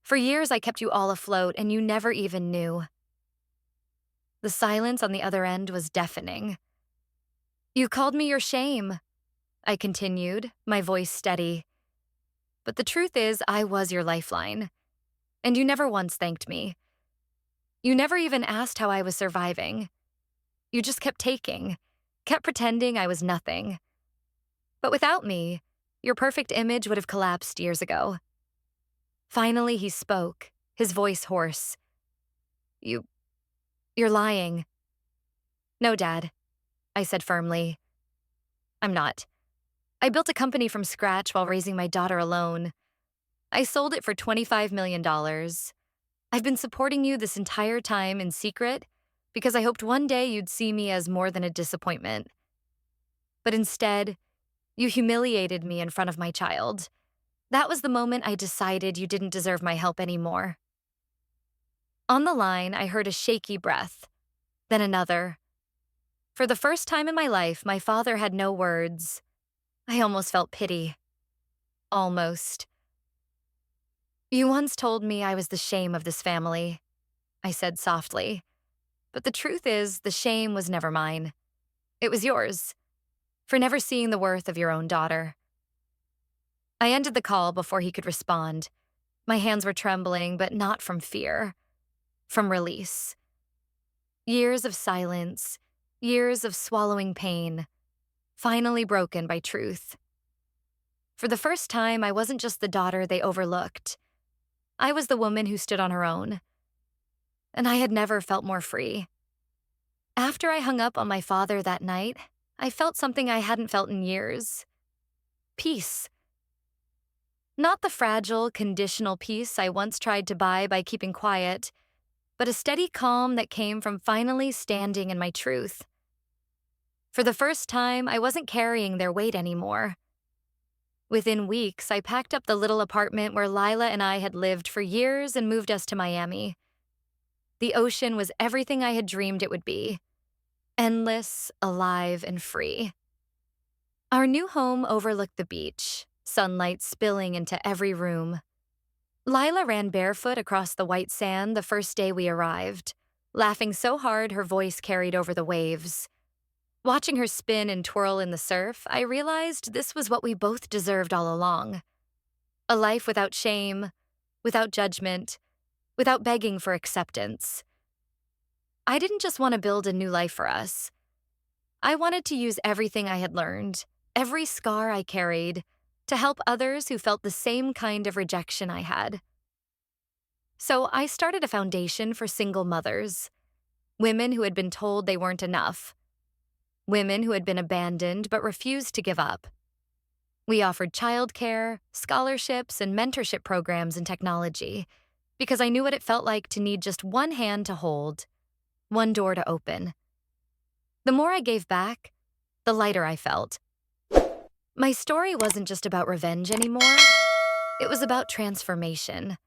For years, I kept you all afloat, and you never even knew. The silence on the other end was deafening. You called me your shame, I continued, my voice steady. But the truth is, I was your lifeline, and you never once thanked me. You never even asked how I was surviving. You just kept taking, kept pretending I was nothing. But without me, your perfect image would have collapsed years ago. Finally, he spoke, his voice hoarse. You're lying. No, Dad, I said firmly. I'm not. I built a company from scratch while raising my daughter alone. I sold it for $25 million. I've been supporting you this entire time in secret because I hoped one day you'd see me as more than a disappointment. But instead, you humiliated me in front of my child. That was the moment I decided you didn't deserve my help anymore. On the line, I heard a shaky breath, then another. For the first time in my life, my father had no words. I almost felt pity. Almost. You once told me I was the shame of this family, I said softly. But the truth is, the shame was never mine. It was yours, for never seeing the worth of your own daughter. I ended the call before he could respond. My hands were trembling, but not from fear, from release. Years of silence, years of swallowing pain, finally broken by truth. For the first time, I wasn't just the daughter they overlooked. I was the woman who stood on her own. And I had never felt more free. After I hung up on my father that night, I felt something I hadn't felt in years. Peace. Not the fragile, conditional peace I once tried to buy by keeping quiet, but a steady calm that came from finally standing in my truth. For the first time, I wasn't carrying their weight anymore. Within weeks, I packed up the little apartment where Lila and I had lived for years and moved us to Miami. The ocean was everything I had dreamed it would be. Endless, alive, and free. Our new home overlooked the beach, sunlight spilling into every room. Lila ran barefoot across the white sand the first day we arrived, laughing so hard her voice carried over the waves. Watching her spin and twirl in the surf, I realized this was what we both deserved all along. A life without shame, without judgment, without begging for acceptance. I didn't just want to build a new life for us. I wanted to use everything I had learned, every scar I carried, to help others who felt the same kind of rejection I had. So I started a foundation for single mothers, women who had been told they weren't enough, women who had been abandoned but refused to give up. We offered childcare, scholarships, and mentorship programs in technology because I knew what it felt like to need just one hand to hold, one door to open. The more I gave back, the lighter I felt. My story wasn't just about revenge anymore. It was about transformation.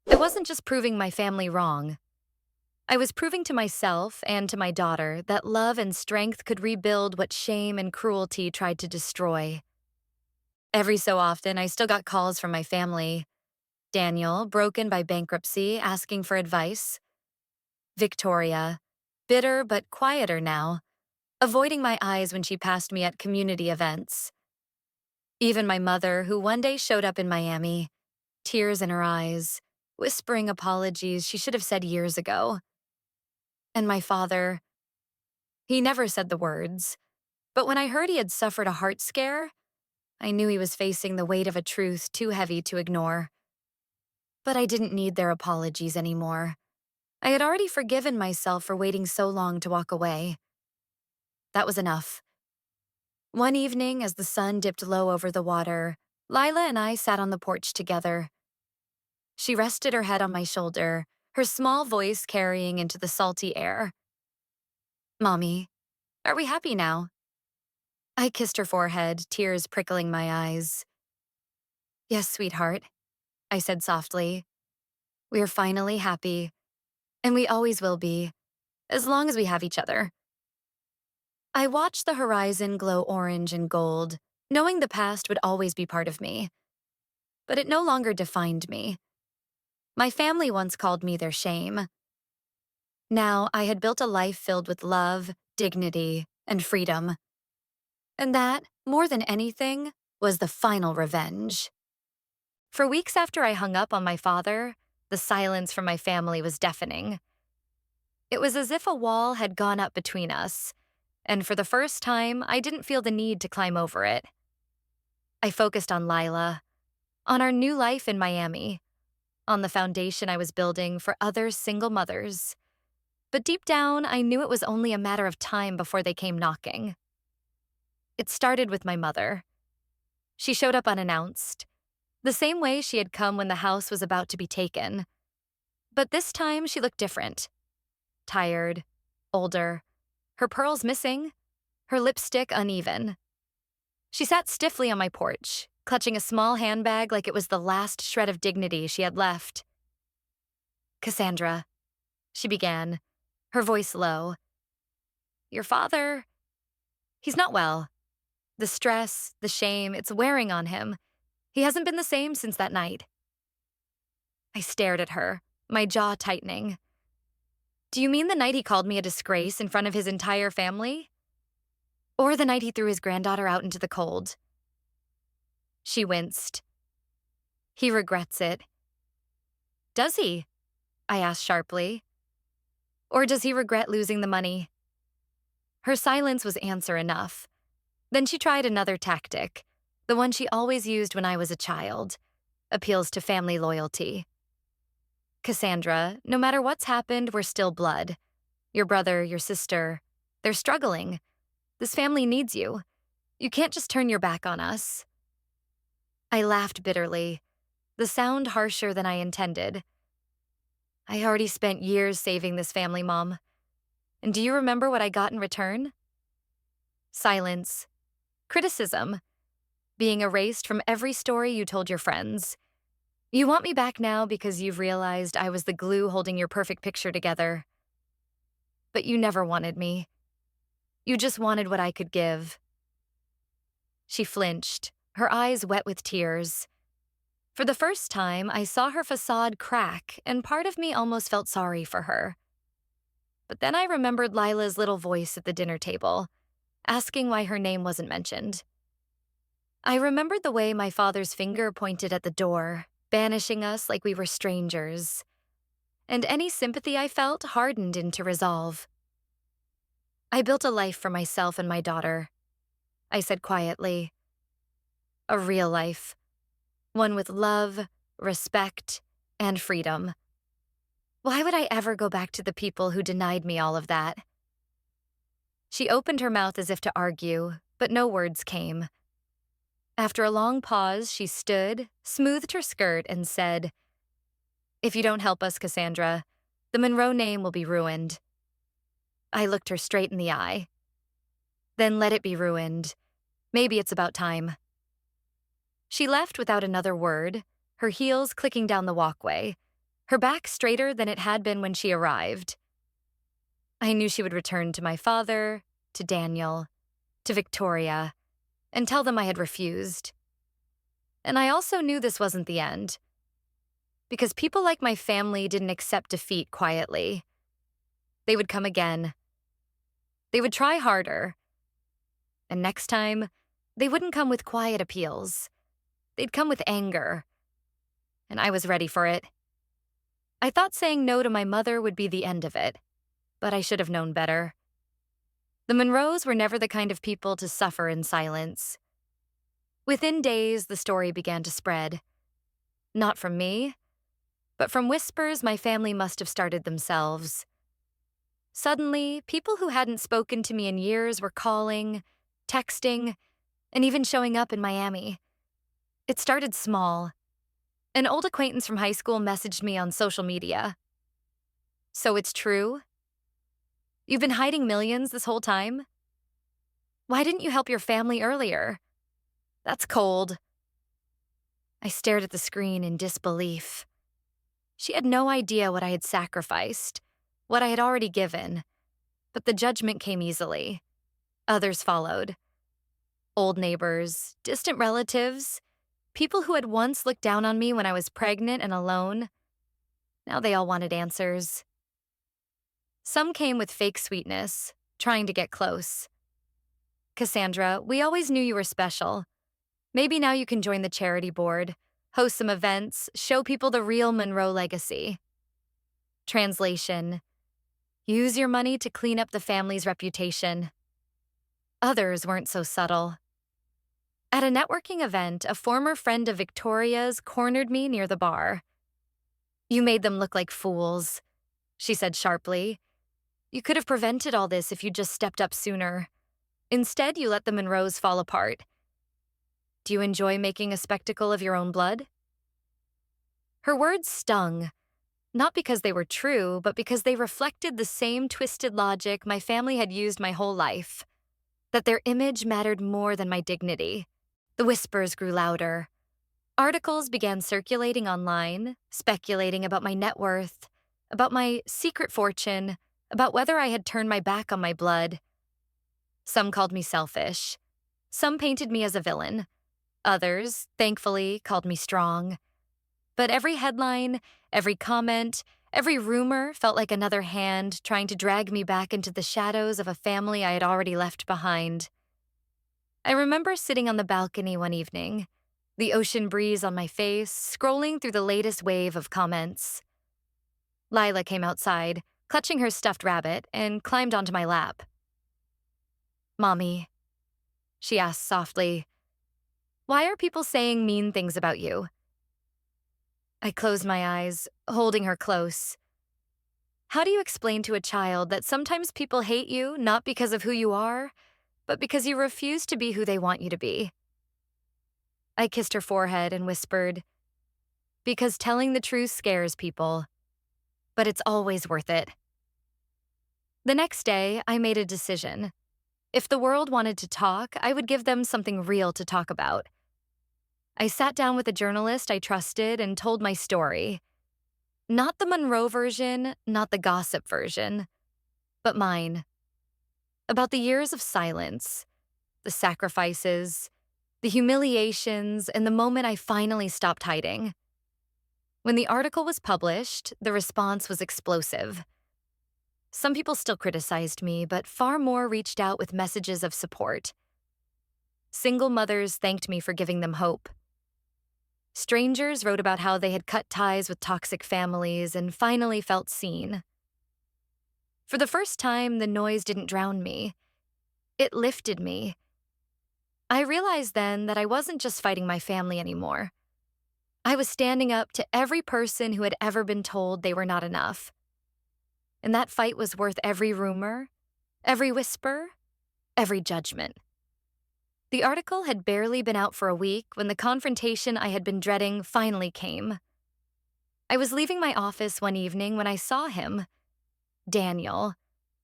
I wasn't just proving my family wrong. I was proving to myself and to my daughter that love and strength could rebuild what shame and cruelty tried to destroy. Every so often, I still got calls from my family. Daniel, broken by bankruptcy, asking for advice. Victoria, bitter but quieter now, avoiding my eyes when she passed me at community events. Even my mother, who one day showed up in Miami, tears in her eyes, whispering apologies she should have said years ago. And my father, he never said the words, but when I heard he had suffered a heart scare, I knew he was facing the weight of a truth too heavy to ignore. But I didn't need their apologies anymore. I had already forgiven myself for waiting so long to walk away. That was enough. One evening, as the sun dipped low over the water, Lila and I sat on the porch together. She rested her head on my shoulder, her small voice carrying into the salty air. "Mommy, are we happy now?" I kissed her forehead, tears prickling my eyes. "Yes, sweetheart," I said softly. "We're finally happy, and we always will be, as long as we have each other." I watched the horizon glow orange and gold, knowing the past would always be part of me. But it no longer defined me. My family once called me their shame. Now I had built a life filled with love, dignity, and freedom. And that, more than anything, was the final revenge. For weeks after I hung up on my father, the silence from my family was deafening. It was as if a wall had gone up between us, and for the first time, I didn't feel the need to climb over it. I focused on Lila, on our new life in Miami, on the foundation I was building for other single mothers. But deep down, I knew it was only a matter of time before they came knocking. It started with my mother. She showed up unannounced, the same way she had come when the house was about to be taken. But this time, she looked different. Tired, older, her pearls missing, her lipstick uneven. She sat stiffly on my porch, clutching a small handbag like it was the last shred of dignity she had left. "Cassandra," she began, her voice low. "Your father, he's not well. The stress, the shame, it's wearing on him. He hasn't been the same since that night. I stared at her, my jaw tightening. Do you mean the night he called me a disgrace in front of his entire family? Or the night he threw his granddaughter out into the cold? She winced. He regrets it. Does he? I asked sharply. Or does he regret losing the money? Her silence was answer enough. Then she tried another tactic, the one she always used when I was a child, appeals to family loyalty. Cassandra, no matter what's happened, we're still blood. Your brother, your sister, they're struggling. This family needs you. You can't just turn your back on us. I laughed bitterly, the sound harsher than I intended. I already spent years saving this family, Mom. And do you remember what I got in return? Silence. Criticism. Being erased from every story you told your friends. You want me back now because you've realized I was the glue holding your perfect picture together. But you never wanted me. You just wanted what I could give. She flinched, her eyes wet with tears. For the first time, I saw her facade crack, and part of me almost felt sorry for her. But then I remembered Lila's little voice at the dinner table, asking why her name wasn't mentioned. I remembered the way my father's finger pointed at the door, banishing us like we were strangers. And any sympathy I felt hardened into resolve. I built a life for myself and my daughter, I said quietly. A real life. One with love, respect, and freedom. Why would I ever go back to the people who denied me all of that? She opened her mouth as if to argue, but no words came. After a long pause, she stood, smoothed her skirt, and said, If you don't help us, Cassandra, the Monroe name will be ruined. I looked her straight in the eye. Then let it be ruined. Maybe it's about time. She left without another word, her heels clicking down the walkway, her back straighter than it had been when she arrived. I knew she would return to my father, to Daniel, to Victoria, and tell them I had refused. And I also knew this wasn't the end. Because people like my family didn't accept defeat quietly. They would come again. They would try harder. And next time, they wouldn't come with quiet appeals. They'd come with anger. And I was ready for it. I thought saying no to my mother would be the end of it, but I should have known better. The Monroes were never the kind of people to suffer in silence. Within days, the story began to spread. Not from me, but from whispers my family must have started themselves. Suddenly, people who hadn't spoken to me in years were calling, texting, and even showing up in Miami. It started small. An old acquaintance from high school messaged me on social media. So it's true? You've been hiding millions this whole time? Why didn't you help your family earlier? That's cold. I stared at the screen in disbelief. She had no idea what I had sacrificed, what I had already given, but the judgment came easily. Others followed. Old neighbors, distant relatives, people who had once looked down on me when I was pregnant and alone. Now they all wanted answers. Some came with fake sweetness, trying to get close. Cassandra, we always knew you were special. Maybe now you can join the charity board, host some events, show people the real Monroe legacy. Translation: use your money to clean up the family's reputation. Others weren't so subtle. At a networking event, a former friend of Victoria's cornered me near the bar. You made them look like fools, she said sharply. You could have prevented all this if you just stepped up sooner. Instead, you let the Monroes fall apart. Do you enjoy making a spectacle of your own blood? Her words stung, not because they were true, but because they reflected the same twisted logic my family had used my whole life, that their image mattered more than my dignity. The whispers grew louder. Articles began circulating online, speculating about my net worth, about my secret fortune, about whether I had turned my back on my blood. Some called me selfish. Some painted me as a villain. Others, thankfully, called me strong. But every headline, every comment, every rumor felt like another hand trying to drag me back into the shadows of a family I had already left behind. I remember sitting on the balcony one evening, the ocean breeze on my face, scrolling through the latest wave of comments. Lila came outside, clutching her stuffed rabbit, and climbed onto my lap. "Mommy," she asked softly, "why are people saying mean things about you?" I closed my eyes, holding her close. How do you explain to a child that sometimes people hate you not because of who you are, but because you refuse to be who they want you to be? I kissed her forehead and whispered, "Because telling the truth scares people, but it's always worth it." The next day, I made a decision. If the world wanted to talk, I would give them something real to talk about. I sat down with a journalist I trusted and told my story. Not the Monroe version, not the gossip version, but mine. About the years of silence, the sacrifices, the humiliations, and the moment I finally stopped hiding. When the article was published, the response was explosive. Some people still criticized me, but far more reached out with messages of support. Single mothers thanked me for giving them hope. Strangers wrote about how they had cut ties with toxic families and finally felt seen. For the first time, the noise didn't drown me. It lifted me. I realized then that I wasn't just fighting my family anymore. I was standing up to every person who had ever been told they were not enough. And that fight was worth every rumor, every whisper, every judgment. The article had barely been out for a week when the confrontation I had been dreading finally came. I was leaving my office one evening when I saw him, Daniel,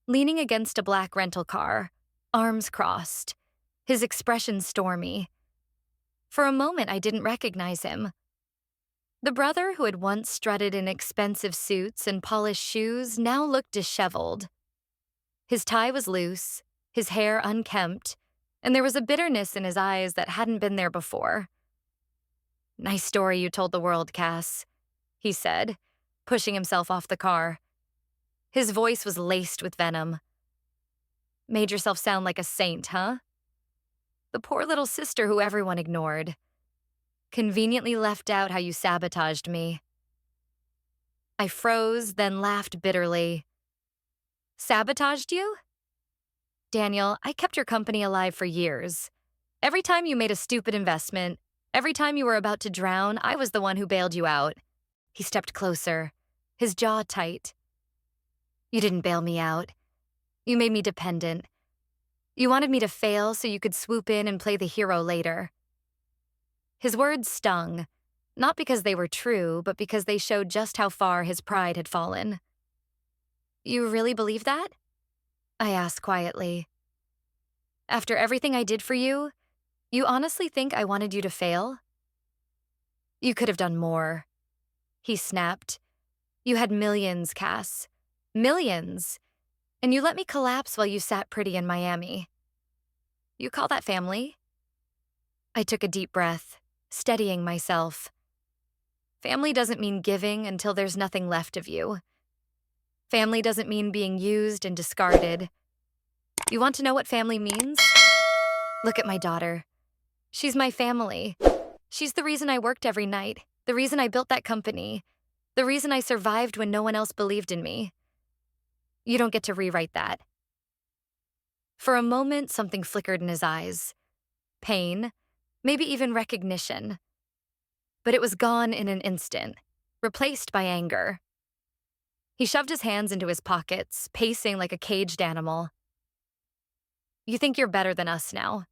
leaning against a black rental car, arms crossed, his expression stormy. For a moment, I didn't recognize him. The brother who had once strutted in expensive suits and polished shoes now looked disheveled. His tie was loose, his hair unkempt, and there was a bitterness in his eyes that hadn't been there before. "Nice story you told the world, Cass," he said, pushing himself off the car. His voice was laced with venom. "Made yourself sound like a saint, huh? The poor little sister who everyone ignored. Conveniently left out how you sabotaged me." I froze, then laughed bitterly. "Sabotaged you? Daniel, I kept your company alive for years. Every time you made a stupid investment, every time you were about to drown, I was the one who bailed you out." He stepped closer, his jaw tight. "You didn't bail me out. You made me dependent. You wanted me to fail so you could swoop in and play the hero later." His words stung, not because they were true, but because they showed just how far his pride had fallen. "You really believe that?" I asked quietly. "After everything I did for you, you honestly think I wanted you to fail?" "You could have done more," he snapped. "You had millions, Cass. Millions. And you let me collapse while you sat pretty in Miami. You call that family?" I took a deep breath, steadying myself. Family doesn't mean giving until there's nothing left of you. Family doesn't mean being used and discarded. You want to know what family means? Look at my daughter. She's my family. She's the reason I worked every night, the reason I built that company, the reason I survived when no one else believed in me. You don't get to rewrite that." For a moment, something flickered in his eyes. Pain, maybe even recognition. But it was gone in an instant, replaced by anger. He shoved his hands into his pockets, pacing like a caged animal. "You think you're better than us now.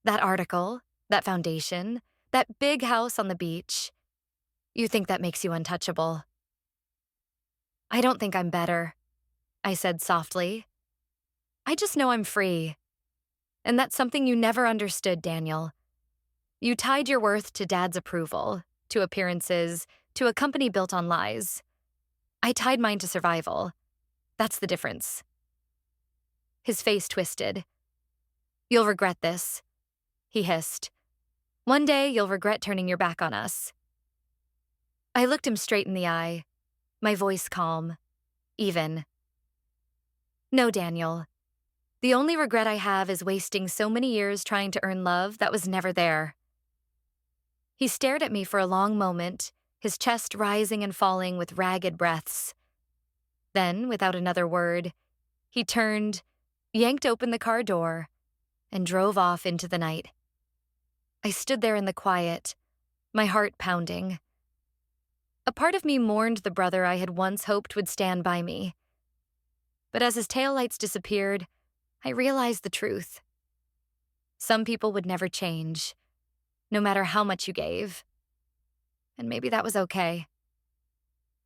That article, that foundation, that big house on the beach. You think that makes you untouchable." "I don't think I'm better," I said softly. "I just know I'm free. And that's something you never understood, Daniel. You tied your worth to Dad's approval, to appearances, to a company built on lies. I tied mine to survival. That's the difference." His face twisted. "You'll regret this," he hissed. One day you'll regret turning your back on us. I looked him straight in the eye, my voice calm, even. No, Daniel. The only regret I have is wasting so many years trying to earn love that was never there. He stared at me for a long moment, his chest rising and falling with ragged breaths. Then, without another word, he turned, yanked open the car door, and drove off into the night. I stood there in the quiet, my heart pounding. A part of me mourned the brother I had once hoped would stand by me. But as his taillights disappeared, I realized the truth. Some people would never change, no matter how much you gave. And maybe that was okay.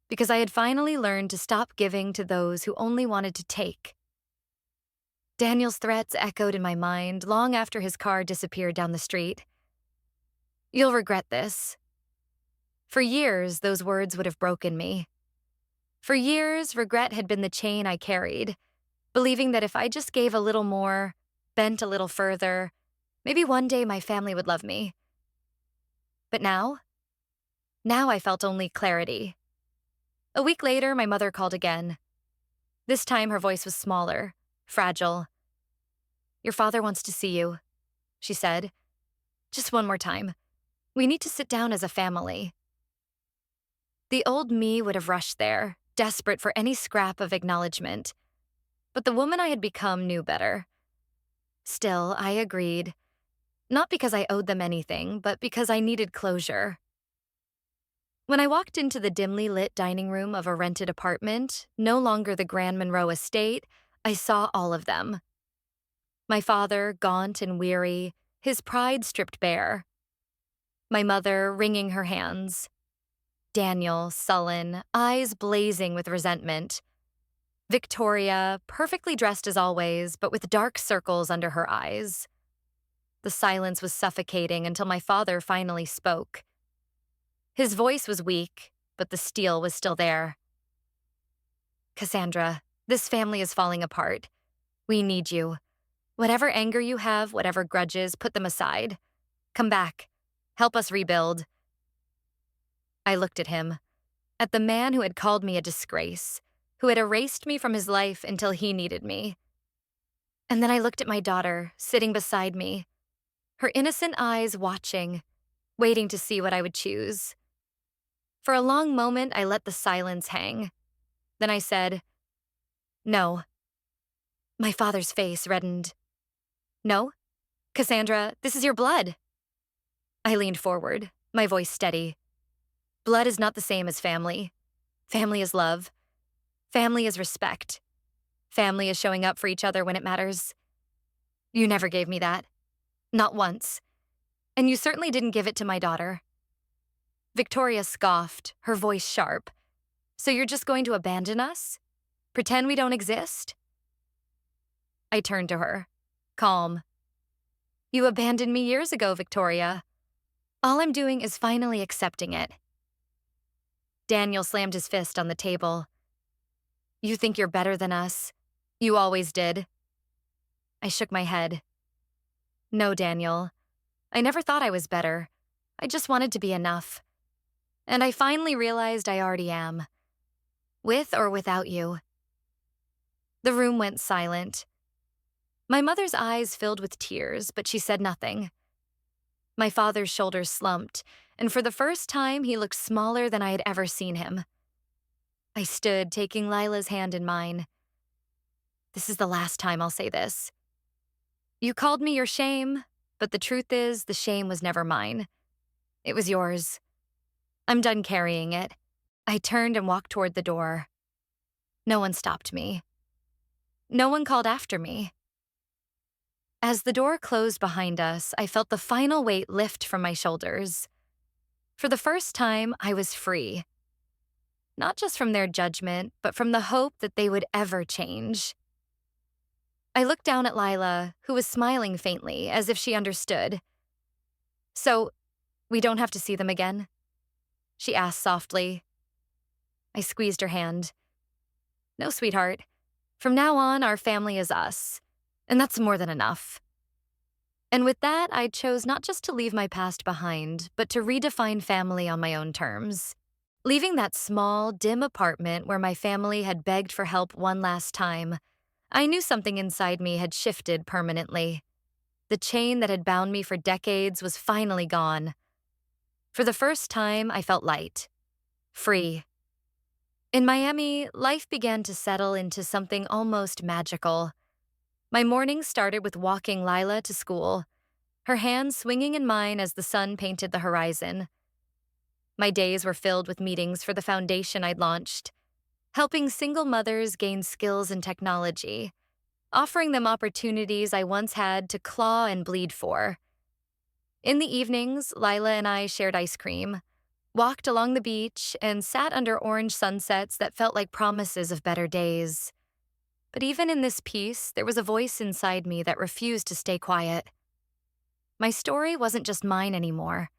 Because I had finally learned to stop giving to those who only wanted to take. Daniel's threats echoed in my mind long after his car disappeared down the street. You'll regret this. For years, those words would have broken me. For years, regret had been the chain I carried, believing that if I just gave a little more, bent a little further, maybe one day my family would love me. But now I felt only clarity. A week later, my mother called again. This time her voice was smaller, fragile. Your father wants to see you, she said. Just one more time. We need to sit down as a family. The old me would have rushed there, desperate for any scrap of acknowledgement. But the woman I had become knew better. Still, I agreed. Not because I owed them anything, but because I needed closure. When I walked into the dimly lit dining room of a rented apartment, no longer the Grand Monroe estate, I saw all of them. My father, gaunt and weary, his pride stripped bare. My mother, wringing her hands. Daniel, sullen, eyes blazing with resentment. Victoria, perfectly dressed as always, but with dark circles under her eyes. The silence was suffocating until my father finally spoke. His voice was weak, but the steel was still there. Cassandra, this family is falling apart. We need you. Whatever anger you have, whatever grudges, put them aside. Come back. Help us rebuild. I looked at him, at the man who had called me a disgrace, who had erased me from his life until he needed me. And then I looked at my daughter, sitting beside me, her innocent eyes watching, waiting to see what I would choose. For a long moment, I let the silence hang. Then I said, no. My father's face reddened. No? Cassandra, this is your blood. I leaned forward, my voice steady. Blood is not the same as family. Family is love. Family is respect. Family is showing up for each other when it matters. You never gave me that. Not once. And you certainly didn't give it to my daughter. Victoria scoffed, her voice sharp. So you're just going to abandon us? Pretend we don't exist? I turned to her, calm. You abandoned me years ago, Victoria. All I'm doing is finally accepting it. Daniel slammed his fist on the table. You think you're better than us. You always did. I shook my head. No, Daniel. I never thought I was better. I just wanted to be enough. And I finally realized I already am. With or without you. The room went silent. My mother's eyes filled with tears, but she said nothing. My father's shoulders slumped, and for the first time he looked smaller than I had ever seen him. I stood, taking Lila's hand in mine. This is the last time I'll say this. You called me your shame, but the truth is the shame was never mine. It was yours. I'm done carrying it. I turned and walked toward the door. No one stopped me. No one called after me. As the door closed behind us, I felt the final weight lift from my shoulders. For the first time, I was free. Not just from their judgment, but from the hope that they would ever change. I looked down at Lila, who was smiling faintly, as if she understood. So, we don't have to see them again? She asked softly. I squeezed her hand. No, sweetheart. From now on, our family is us. And that's more than enough. And with that, I chose not just to leave my past behind, but to redefine family on my own terms. Leaving that small, dim apartment where my family had begged for help one last time, I knew something inside me had shifted permanently. The chain that had bound me for decades was finally gone. For the first time, I felt light, free. In Miami, life began to settle into something almost magical. My mornings started with walking Lila to school, her hands swinging in mine as the sun painted the horizon. My days were filled with meetings for the foundation I'd launched, helping single mothers gain skills in technology, offering them opportunities I once had to claw and bleed for. In the evenings, Lila and I shared ice cream, walked along the beach, and sat under orange sunsets that felt like promises of better days. But even in this peace, there was a voice inside me that refused to stay quiet. My story wasn't just mine anymore.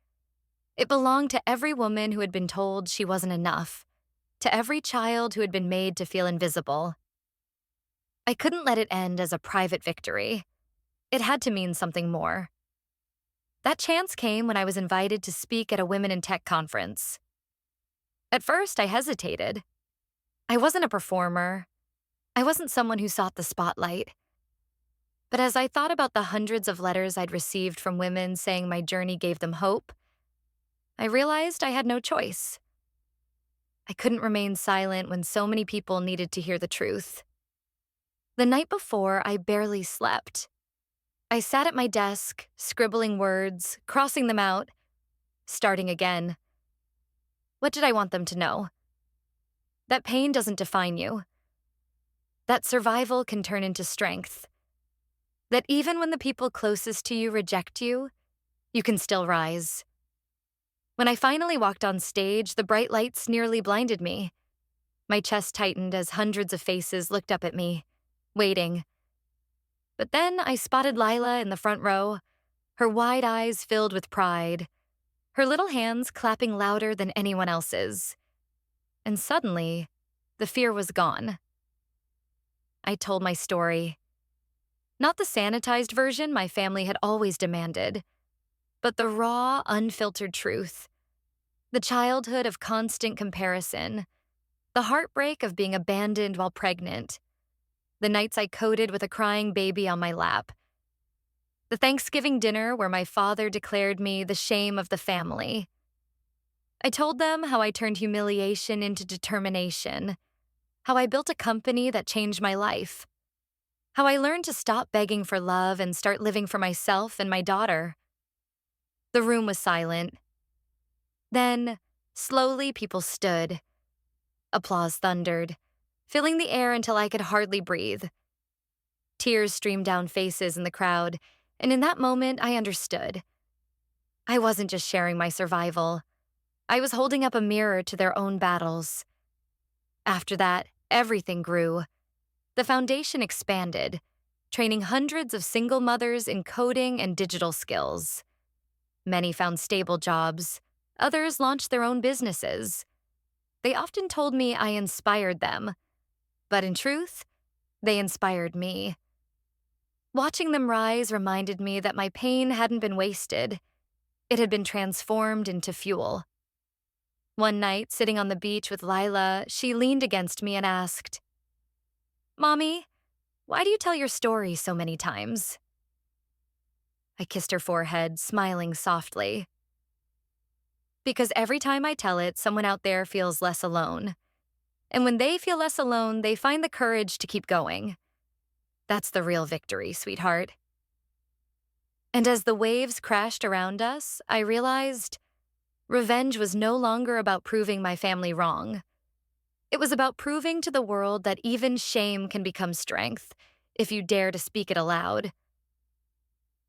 It belonged to every woman who had been told she wasn't enough, to every child who had been made to feel invisible. I couldn't let it end as a private victory. It had to mean something more. That chance came when I was invited to speak at a Women in Tech conference. At first, I hesitated. I wasn't a performer. I wasn't someone who sought the spotlight. But as I thought about the hundreds of letters I'd received from women saying my journey gave them hope, I realized I had no choice. I couldn't remain silent when so many people needed to hear the truth. The night before, I barely slept. I sat at my desk, scribbling words, crossing them out, starting again. What did I want them to know? That pain doesn't define you. That survival can turn into strength. That even when the people closest to you reject you, you can still rise. When I finally walked on stage, the bright lights nearly blinded me. My chest tightened as hundreds of faces looked up at me, waiting. But then I spotted Lila in the front row, her wide eyes filled with pride, her little hands clapping louder than anyone else's. And suddenly, the fear was gone. I told my story. Not the sanitized version my family had always demanded, but the raw, unfiltered truth. The childhood of constant comparison, the heartbreak of being abandoned while pregnant, the nights I coded with a crying baby on my lap, the Thanksgiving dinner where my father declared me the shame of the family. I told them how I turned humiliation into determination, how I built a company that changed my life, how I learned to stop begging for love and start living for myself and my daughter. The room was silent. Then, slowly, people stood. Applause thundered, filling the air until I could hardly breathe. Tears streamed down faces in the crowd, and in that moment, I understood. I wasn't just sharing my survival. I was holding up a mirror to their own battles. After that, everything grew. The foundation expanded, training hundreds of single mothers in coding and digital skills. Many found stable jobs. Others launched their own businesses. They often told me I inspired them, but in truth, they inspired me. Watching them rise reminded me that my pain hadn't been wasted. It had been transformed into fuel. One night, sitting on the beach with Lila, she leaned against me and asked, "Mommy, why do you tell your story so many times?" I kissed her forehead, smiling softly. Because every time I tell it, someone out there feels less alone. And when they feel less alone, they find the courage to keep going. That's the real victory, sweetheart. And as the waves crashed around us, I realized revenge was no longer about proving my family wrong. It was about proving to the world that even shame can become strength if you dare to speak it aloud.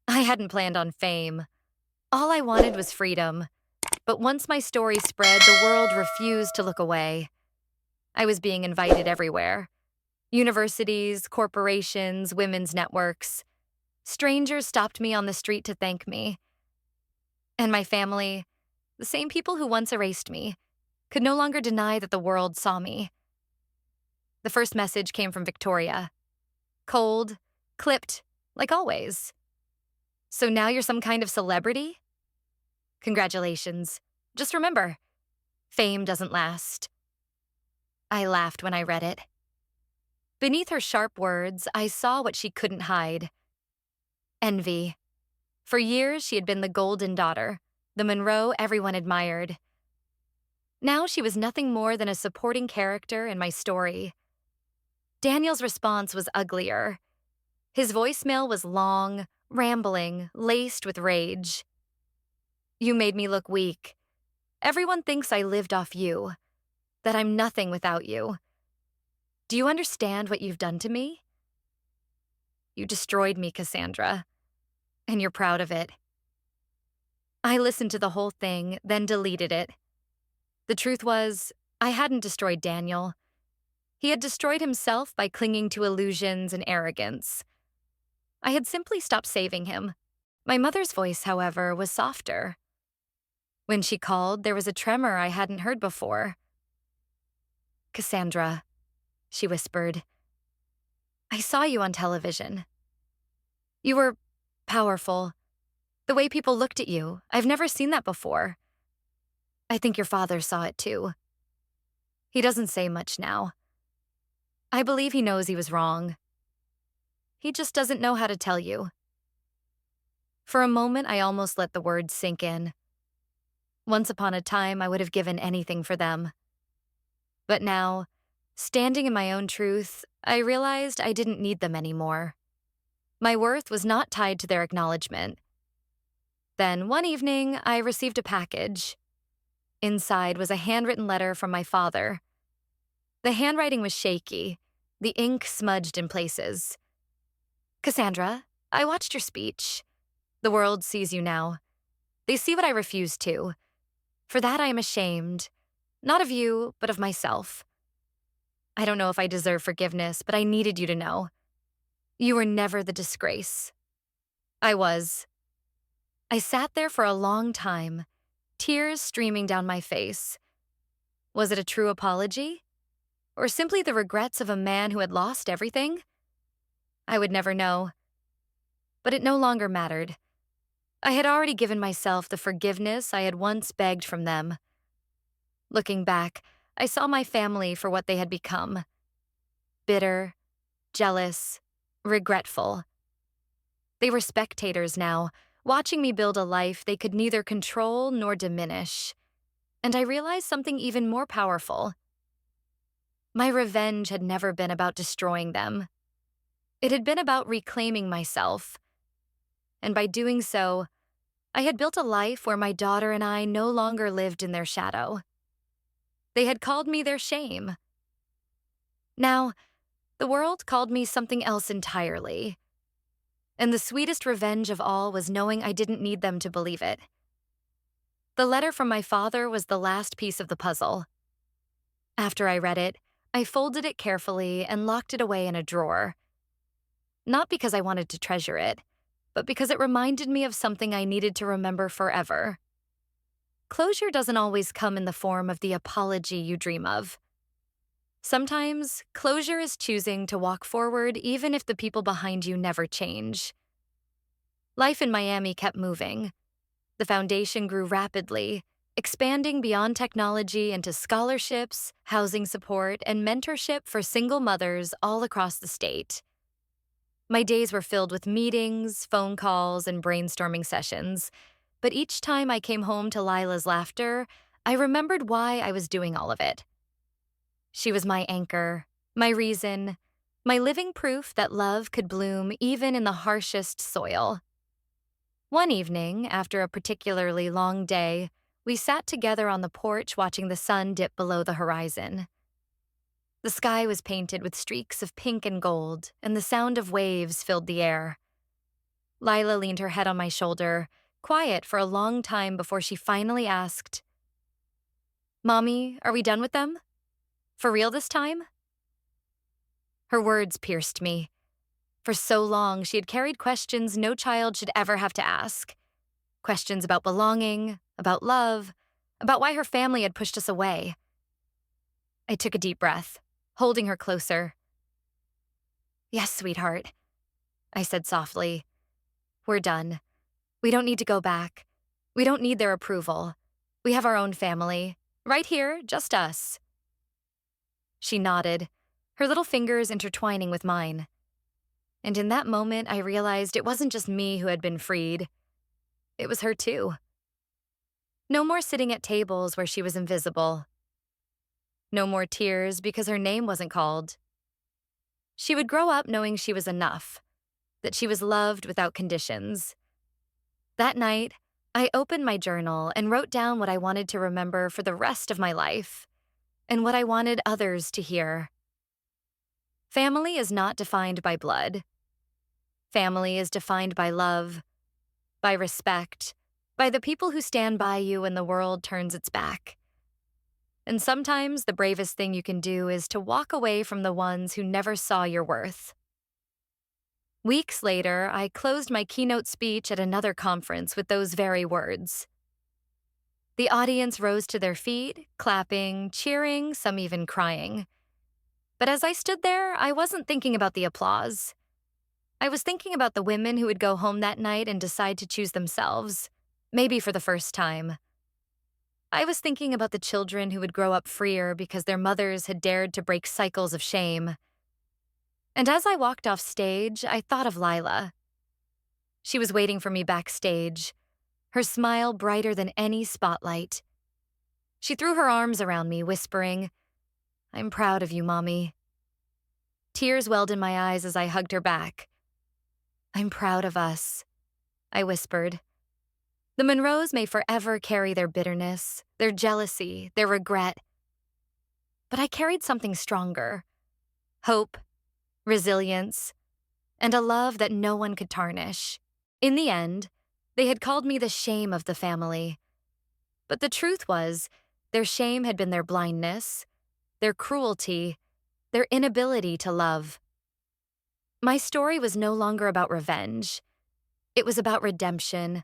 I hadn't planned on fame. All I wanted was freedom. But once my story spread, the world refused to look away. I was being invited everywhere. Universities, corporations, women's networks. Strangers stopped me on the street to thank me. And my family, the same people who once erased me, could no longer deny that the world saw me. The first message came from Victoria. Cold, clipped, like always. So now you're some kind of celebrity? Congratulations. Just remember, fame doesn't last. I laughed when I read it. Beneath her sharp words, I saw what she couldn't hide: envy. For years, she had been the golden daughter, the Monroe everyone admired. Now she was nothing more than a supporting character in my story. Daniel's response was uglier. His voicemail was long, rambling, laced with rage. You made me look weak. Everyone thinks I lived off you, that I'm nothing without you. Do you understand what you've done to me? You destroyed me, Cassandra, and you're proud of it. I listened to the whole thing, then deleted it. The truth was, I hadn't destroyed Daniel. He had destroyed himself by clinging to illusions and arrogance. I had simply stopped saving him. My mother's voice, however, was softer. When she called, there was a tremor I hadn't heard before. Cassandra, she whispered, I saw you on television. You were powerful. The way people looked at you, I've never seen that before. I think your father saw it too. He doesn't say much now. I believe he knows he was wrong. He just doesn't know how to tell you. For a moment, I almost let the words sink in. Once upon a time, I would have given anything for them. But now, standing in my own truth, I realized I didn't need them anymore. My worth was not tied to their acknowledgement. Then, one evening, I received a package. Inside was a handwritten letter from my father. The handwriting was shaky, the ink smudged in places. Cassandra, I watched your speech. The world sees you now. They see what I refused to. For that I am ashamed, not of you, but of myself. I don't know if I deserve forgiveness, but I needed you to know. You were never the disgrace. I was. I sat there for a long time, tears streaming down my face. Was it a true apology? Or simply the regrets of a man who had lost everything? I would never know. But it no longer mattered. I had already given myself the forgiveness I had once begged from them. Looking back, I saw my family for what they had become: bitter, jealous, regretful. They were spectators now, watching me build a life they could neither control nor diminish. And I realized something even more powerful. My revenge had never been about destroying them. It had been about reclaiming myself. And by doing so, I had built a life where my daughter and I no longer lived in their shadow. They had called me their shame. Now, the world called me something else entirely. And the sweetest revenge of all was knowing I didn't need them to believe it. The letter from my father was the last piece of the puzzle. After I read it, I folded it carefully and locked it away in a drawer. Not because I wanted to treasure it, but because it reminded me of something I needed to remember forever. Closure doesn't always come in the form of the apology you dream of. Sometimes, closure is choosing to walk forward even if the people behind you never change. Life in Miami kept moving. The foundation grew rapidly, expanding beyond technology into scholarships, housing support, and mentorship for single mothers all across the state. My days were filled with meetings, phone calls, and brainstorming sessions, but each time I came home to Lila's laughter, I remembered why I was doing all of it. She was my anchor, my reason, my living proof that love could bloom even in the harshest soil. One evening, after a particularly long day, we sat together on the porch watching the sun dip below the horizon. The sky was painted with streaks of pink and gold, and the sound of waves filled the air. Lila leaned her head on my shoulder, quiet for a long time before she finally asked, "Mommy, are we done with them? For real this time?" Her words pierced me. For so long, she had carried questions no child should ever have to ask. Questions about belonging, about love, about why her family had pushed us away. I took a deep breath, holding her closer. "Yes, sweetheart," I said softly. "We're done. We don't need to go back. We don't need their approval. We have our own family. Right here, just us. She nodded, her little fingers intertwining with mine. And in that moment, I realized it wasn't just me who had been freed. It was her too. No more sitting at tables where she was invisible. No more tears because her name wasn't called. She would grow up knowing she was enough, that she was loved without conditions. That night, I opened my journal and wrote down what I wanted to remember for the rest of my life, and what I wanted others to hear. Family is not defined by blood. Family is defined by love, by respect, by the people who stand by you when the world turns its back. And sometimes the bravest thing you can do is to walk away from the ones who never saw your worth. Weeks later, I closed my keynote speech at another conference with those very words. The audience rose to their feet, clapping, cheering, some even crying. But as I stood there, I wasn't thinking about the applause. I was thinking about the women who would go home that night and decide to choose themselves, maybe for the first time. I was thinking about the children who would grow up freer because their mothers had dared to break cycles of shame. And as I walked off stage, I thought of Lila. She was waiting for me backstage, her smile brighter than any spotlight. She threw her arms around me, whispering, "I'm proud of you, Mommy." Tears welled in my eyes as I hugged her back. "I'm proud of us," I whispered. The Monroes may forever carry their bitterness, their jealousy, their regret. But I carried something stronger: hope, resilience, and a love that no one could tarnish. In the end, they had called me the shame of the family. But the truth was, their shame had been their blindness, their cruelty, their inability to love. My story was no longer about revenge. It was about redemption,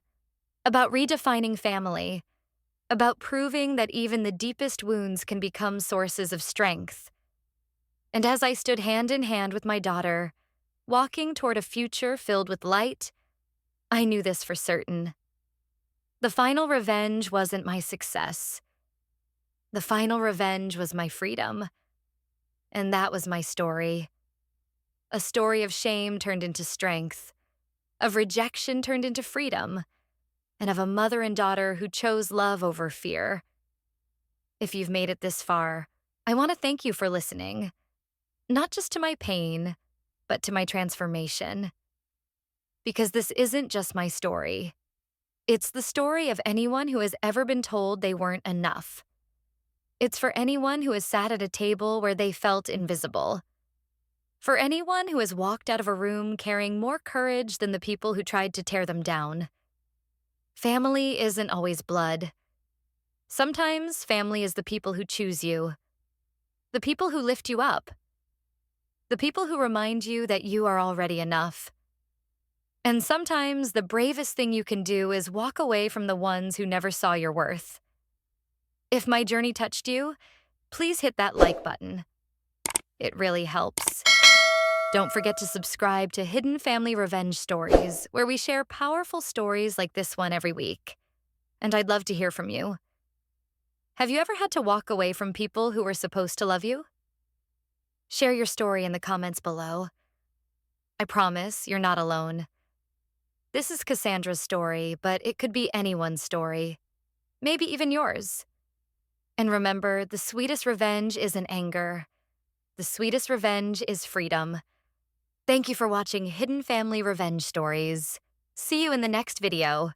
about redefining family, about proving that even the deepest wounds can become sources of strength. And as I stood hand in hand with my daughter, walking toward a future filled with light, I knew this for certain. The final revenge wasn't my success. The final revenge was my freedom. And that was my story. A story of shame turned into strength, of rejection turned into freedom, and of a mother and daughter who chose love over fear. If you've made it this far, I want to thank you for listening. Not just to my pain, but to my transformation. Because this isn't just my story. It's the story of anyone who has ever been told they weren't enough. It's for anyone who has sat at a table where they felt invisible. For anyone who has walked out of a room carrying more courage than the people who tried to tear them down. Family isn't always blood. Sometimes family is the people who choose you, the people who lift you up, the people who remind you that you are already enough. And sometimes the bravest thing you can do is walk away from the ones who never saw your worth. If my journey touched you, please hit that like button. It really helps. Don't forget to subscribe to Hidden Family Revenge Stories, where we share powerful stories like this one every week. And I'd love to hear from you. Have you ever had to walk away from people who were supposed to love you? Share your story in the comments below. I promise you're not alone. This is Cassandra's story, but it could be anyone's story. Maybe even yours. And remember, the sweetest revenge isn't anger. The sweetest revenge is freedom. Thank you for watching Hidden Family Revenge Stories. See you in the next video.